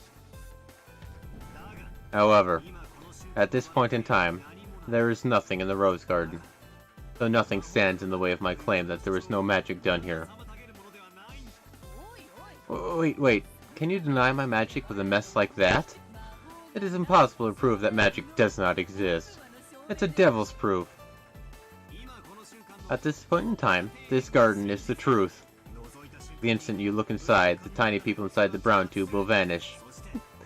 However, at this point in time, there is nothing in the rose garden. So nothing stands in the way of my claim that there was no magic done here. Wait, can you deny my magic with a mess like that? It is impossible to prove that magic does not exist. It's a devil's proof. At this point in time, this garden is the truth. The instant you look inside, the tiny people inside the brown tube will vanish.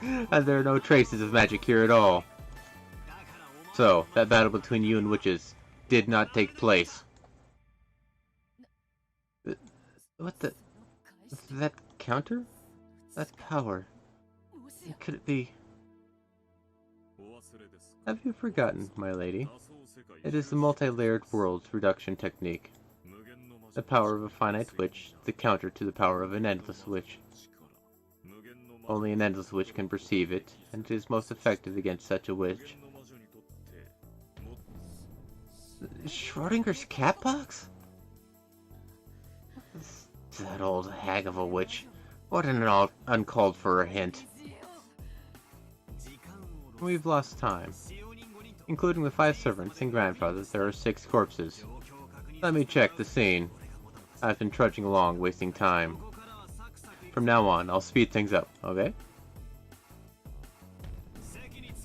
And there are no traces of magic here at all. So, that battle between you and witches did not take place. What the... that counter? That power? Could it be... Have you forgotten, my lady? It is the multi-layered worlds reduction technique. The power of a finite witch, the counter to the power of an endless witch. Only an endless witch can perceive it, and it is most effective against such a witch. Schrodinger's cat box? That old hag of a witch. What an uncalled for a hint. We've lost time. Including the 5 servants and grandfathers, there are 6 corpses. Let me check the scene. I've been trudging along, wasting time. From now on, I'll speed things up, okay?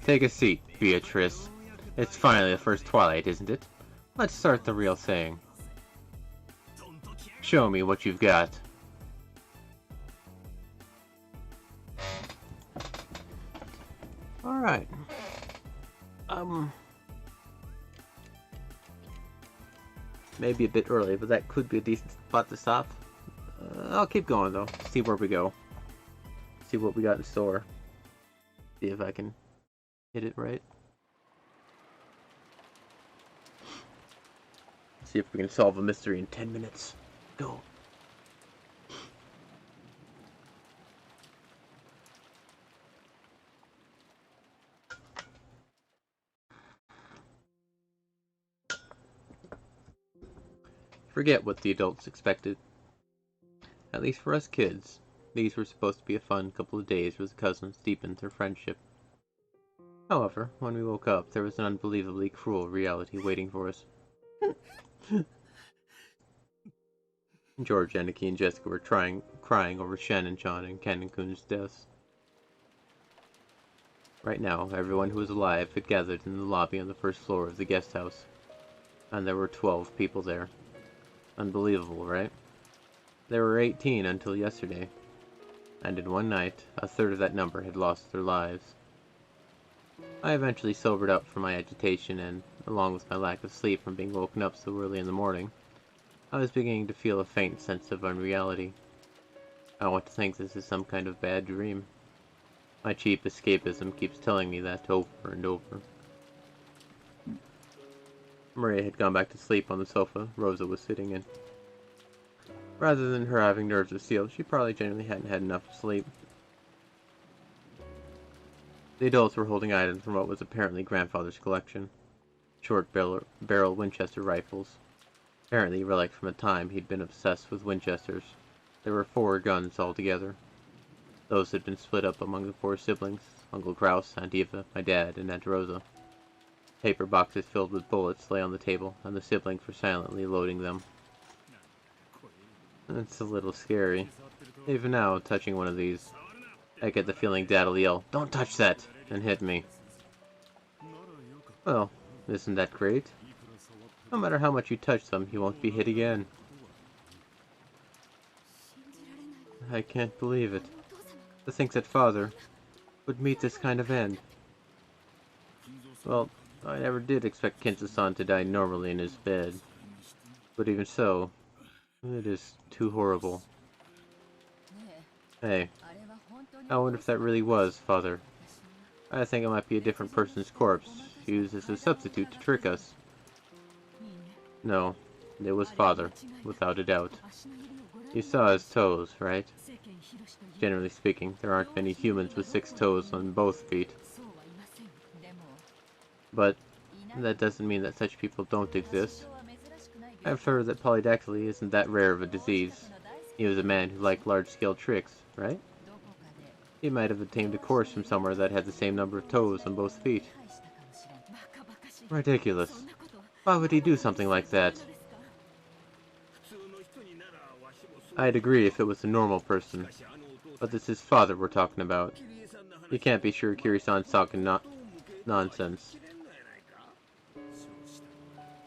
Take a seat, Beatrice. It's finally the first twilight, isn't it? Let's start the real thing. Show me what you've got. Alright. Maybe a bit early, but that could be a decent spot to stop. I'll keep going though. See where we go. See what we got in store. See if I can hit it right. See if we can solve a mystery in 10 minutes. Go. Forget what the adults expected. At least for us kids, these were supposed to be a fun couple of days where the cousins deepened their friendship. However, when we woke up, there was an unbelievably cruel reality waiting for us. George, Aniki, and Jessica were crying over Shen and Chan and Ken and Kun's deaths. Right now, everyone who was alive had gathered in the lobby on the first floor of the guest house. And there were 12 people there. Unbelievable, right? There were 18 until yesterday. And in one night, a third of that number had lost their lives. I eventually sobered up from my agitation and, along with my lack of sleep from being woken up so early in the morning, I was beginning to feel a faint sense of unreality. I want to think this is some kind of bad dream. My cheap escapism keeps telling me that over and over. Maria had gone back to sleep on the sofa Rosa was sitting in. Rather than her having nerves of steel, she probably genuinely hadn't had enough sleep. The adults were holding items from what was apparently grandfather's collection. Short barrel Winchester rifles. Apparently relics from a time he'd been obsessed with Winchesters. There were 4 guns altogether. Those had been split up among the 4 siblings, Uncle Kraus, Aunt Eva, my dad, and Aunt Rosa. Paper boxes filled with bullets lay on the table, and the siblings were silently loading them. It's a little scary. Even now, touching one of these, I get the feeling Dad'll yell, "Don't touch that!" and hit me. Well, isn't that great? No matter how much you touch them, you won't be hit again. I can't believe it. To think that father would meet this kind of end. Well, I never did expect Kinzo-san to die normally in his bed. But even so, it is too horrible. Hey, I wonder if that really was father. I think it might be a different person's corpse, used as a substitute to trick us. No, it was father, without a doubt. You saw his toes, right? Generally speaking, there aren't many humans with 6 toes on both feet. But that doesn't mean that such people don't exist. I've heard that polydactyly isn't that rare of a disease. He was a man who liked large-scale tricks, right? He might have obtained a course from somewhere that had the same number of toes on both feet. Ridiculous. Why would he do something like that? I'd agree if it was a normal person, but this is father we're talking about. You can't be sure Kiri-san's talking nonsense.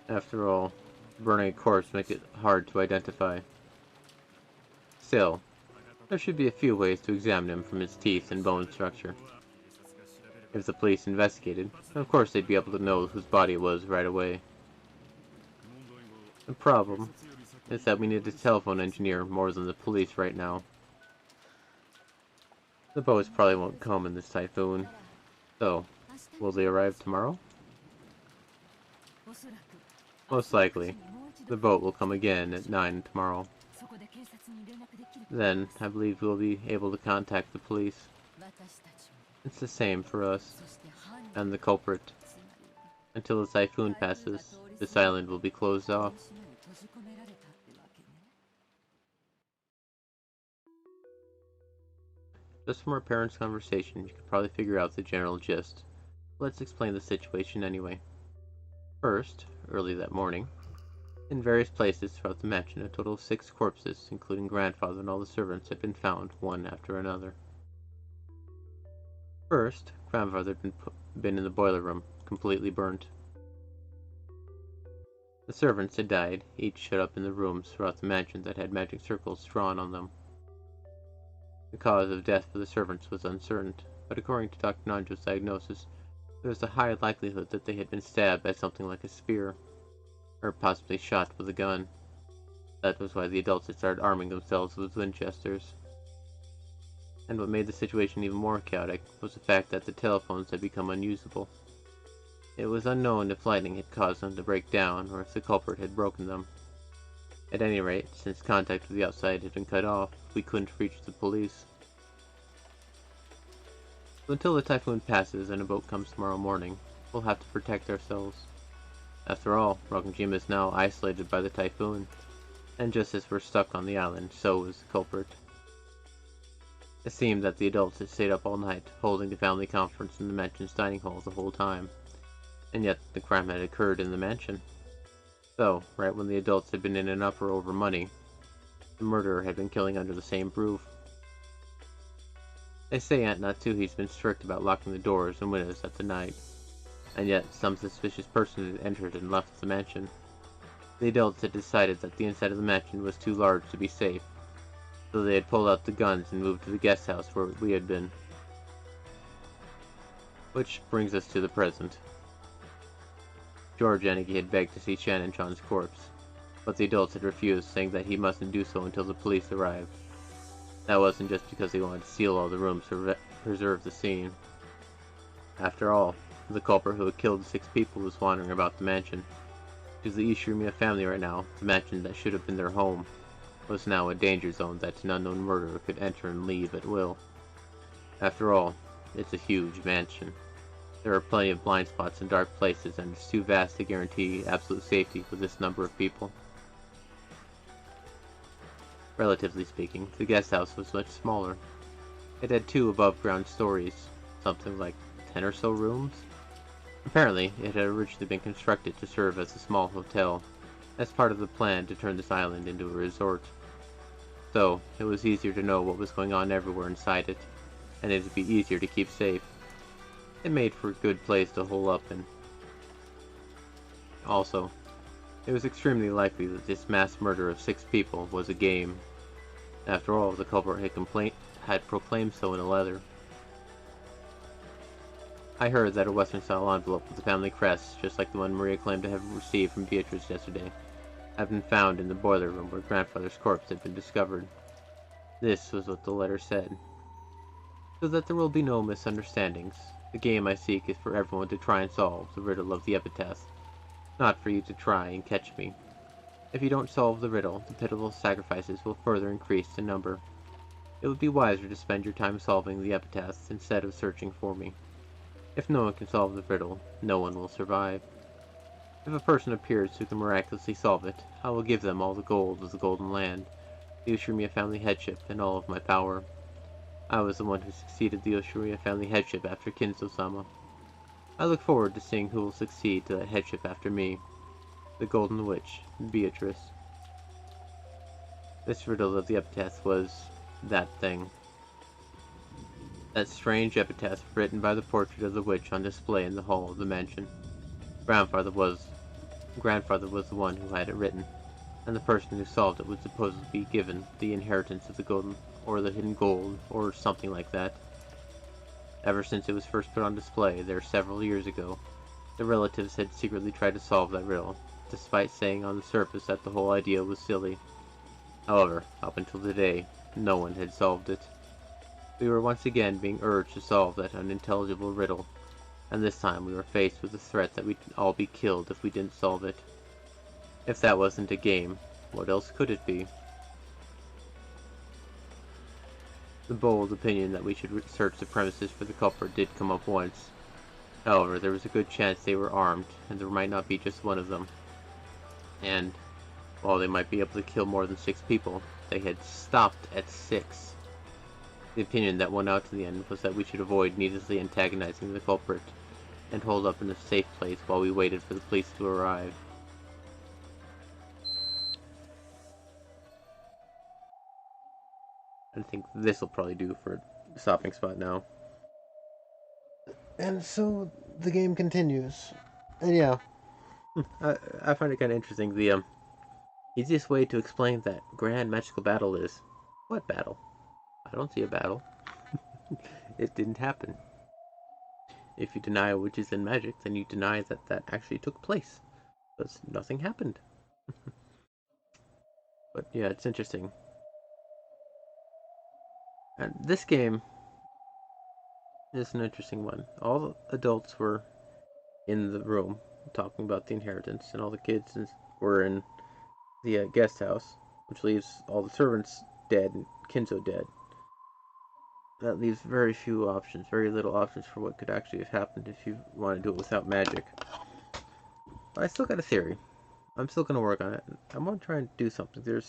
After all, burning a corpse makes it hard to identify. Still, there should be a few ways to examine him from his teeth and bone structure. If the police investigated, of course they'd be able to know whose body it was right away. The problem is that we need a telephone engineer more than the police right now. The boats probably won't come in this typhoon. So, will they arrive tomorrow? Most likely. The boat will come again at 9 tomorrow. Then, I believe we'll be able to contact the police. It's the same for us, and the culprit. Until the typhoon passes, this island will be closed off. Just from our parents' conversation, you could probably figure out the general gist. Let's explain the situation anyway. First, early that morning, in various places throughout the mansion, a total of 6 corpses, including grandfather and all the servants, had been found, one after another. First, grandfather had been in the boiler room, completely burnt. The servants had died, each shut up in the rooms throughout the mansion that had magic circles drawn on them. The cause of death for the servants was uncertain, but according to Dr. Nanjo's diagnosis, there was a high likelihood that they had been stabbed by something like a spear, or possibly shot with a gun. That was why the adults had started arming themselves with Winchesters. And what made the situation even more chaotic was the fact that the telephones had become unusable. It was unknown if lightning had caused them to break down, or if the culprit had broken them. At any rate, since contact with the outside had been cut off, we couldn't reach the police. So until the typhoon passes and a boat comes tomorrow morning, we'll have to protect ourselves. After all, Rokkenjima is now isolated by the typhoon, and just as we're stuck on the island, so is the culprit. It seemed that the adults had stayed up all night, holding the family conference in the mansion's dining hall the whole time, and yet the crime had occurred in the mansion. So, right when the adults had been in an uproar over money, the murderer had been killing under the same roof. They say Aunt Natsuhi's been strict about locking the doors and windows at the night, and yet some suspicious person had entered and left the mansion. The adults had decided that the inside of the mansion was too large to be safe, so they had pulled out the guns and moved to the guest house where we had been. Which brings us to the present. George Enigi had begged to see Shannon-chan's corpse, but the adults had refused, saying that he mustn't do so until the police arrived. That wasn't just because they wanted to seal all the rooms to preserve the scene. After all, the culprit who had killed the 6 people was wandering about the mansion. To the Ishimiya family right now, the mansion that should have been their home was now a danger zone that an unknown murderer could enter and leave at will. After all, it's a huge mansion. There are plenty of blind spots and dark places, and it's too vast to guarantee absolute safety for this number of people. Relatively speaking, the guest house was much smaller. It had 2 above-ground stories, something like 10 or so rooms. Apparently, it had originally been constructed to serve as a small hotel, as part of the plan to turn this island into a resort. So, it was easier to know what was going on everywhere inside it, and it would be easier to keep safe. It made for a good place to hole up in. Also, It was extremely likely that this mass murder of 6 people was a game. After all, the culprit had proclaimed so in a letter. I heard that a Western-style envelope with the family crest, just like the one Maria claimed to have received from Beatrice yesterday, had been found in the boiler room where grandfather's corpse had been discovered. This was what the letter said. So that there will be no misunderstandings, the game I seek is for everyone to try and solve the riddle of the epitaph, not for you to try and catch me. If you don't solve the riddle, the pitiful sacrifices will further increase in number. It would be wiser to spend your time solving the epitaphs instead of searching for me. If no one can solve the riddle, no one will survive. If a person appears who can miraculously solve it, I will give them all the gold of the Golden Land, the Ushuria family headship, and all of my power. I was the one who succeeded the Ushuria family headship after Kinzo-sama. I look forward to seeing who will succeed to that headship after me. The Golden Witch, Beatrice. This riddle of the epitaph was that thing. That strange epitaph written by the portrait of the witch on display in the hall of the mansion. Grandfather was the one who had it written, and the person who solved it would supposedly be given the inheritance of the golden, or the hidden gold, or something like that. Ever since it was first put on display there several years ago, the relatives had secretly tried to solve that riddle, despite saying on the surface that the whole idea was silly. However, up until today, no one had solved it. We were once again being urged to solve that unintelligible riddle, and this time we were faced with the threat that we'd all be killed if we didn't solve it. If that wasn't a game, what else could it be? The bold opinion that we should search the premises for the culprit did come up once. However, there was a good chance they were armed, and there might not be just one of them. And, while they might be able to kill more than 6 people, they had stopped at 6. The opinion that won out in the end was that we should avoid needlessly antagonizing the culprit, and hold up in a safe place while we waited for the police to arrive. I think this will probably do for a stopping spot now. And so the game continues. And yeah. I find it kind of interesting. The easiest way to explain that grand magical battle is, what battle? I don't see a battle. It didn't happen. If you deny witches and magic, then you deny that that actually took place, because nothing happened. But yeah, it's interesting. And this game is an interesting one. All the adults were in the room talking about the inheritance, and all the kids were in the guest house, which leaves all the servants dead and Kinzo dead. That leaves very few options, very little options for what could actually have happened if you want to do it without magic. But I still got a theory. I'm still going to work on it. I'm going to try and do something.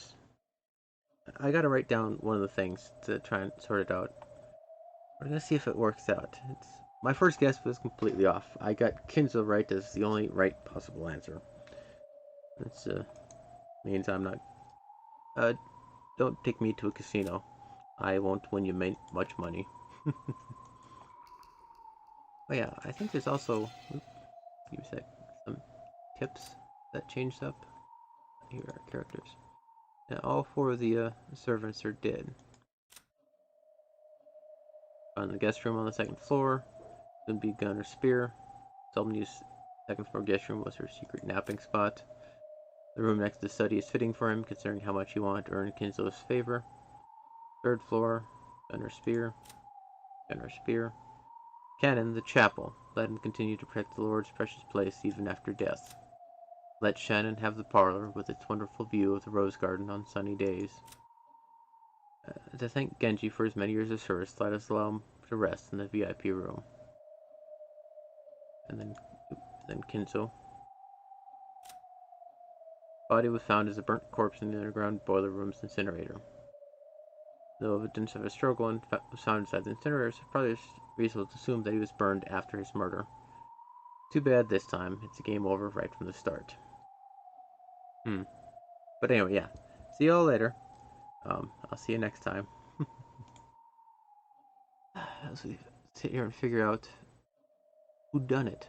I got to write down one of the things to try and sort it out. We're going to see if it works out. My first guess was completely off. I got Kinzo right as the only right possible answer. This means I'm not... don't take me to a casino. I won't win you much money. Oh yeah, I think there's also... give me a sec. Some tips that changed up. Here are characters. And all 4 of the servants are dead. On the guest room on the 2nd floor, could be gun or spear. Someone 2nd floor guest room was her secret napping spot. The room next to the study is fitting for him, considering how much he wanted to earn Kinzo's favor. 3rd floor, gun or spear. Gun or spear. Cannon, the chapel. Let him continue to protect the Lord's precious place even after death. Let Shannon have the parlor with its wonderful view of the rose garden on sunny days. To thank Genji for his many years of service, let us allow him to rest in the VIP room. And then Kinzo. Body was found as a burnt corpse in the underground boiler room's incinerator. Though evidence of a struggle was found inside the incinerator, it's probably reasonable to assume that he was burned after his murder. Too bad this time, it's a game over right from the start. But anyway, yeah. See y'all later. I'll see you next time. As we sit here and figure out who done it.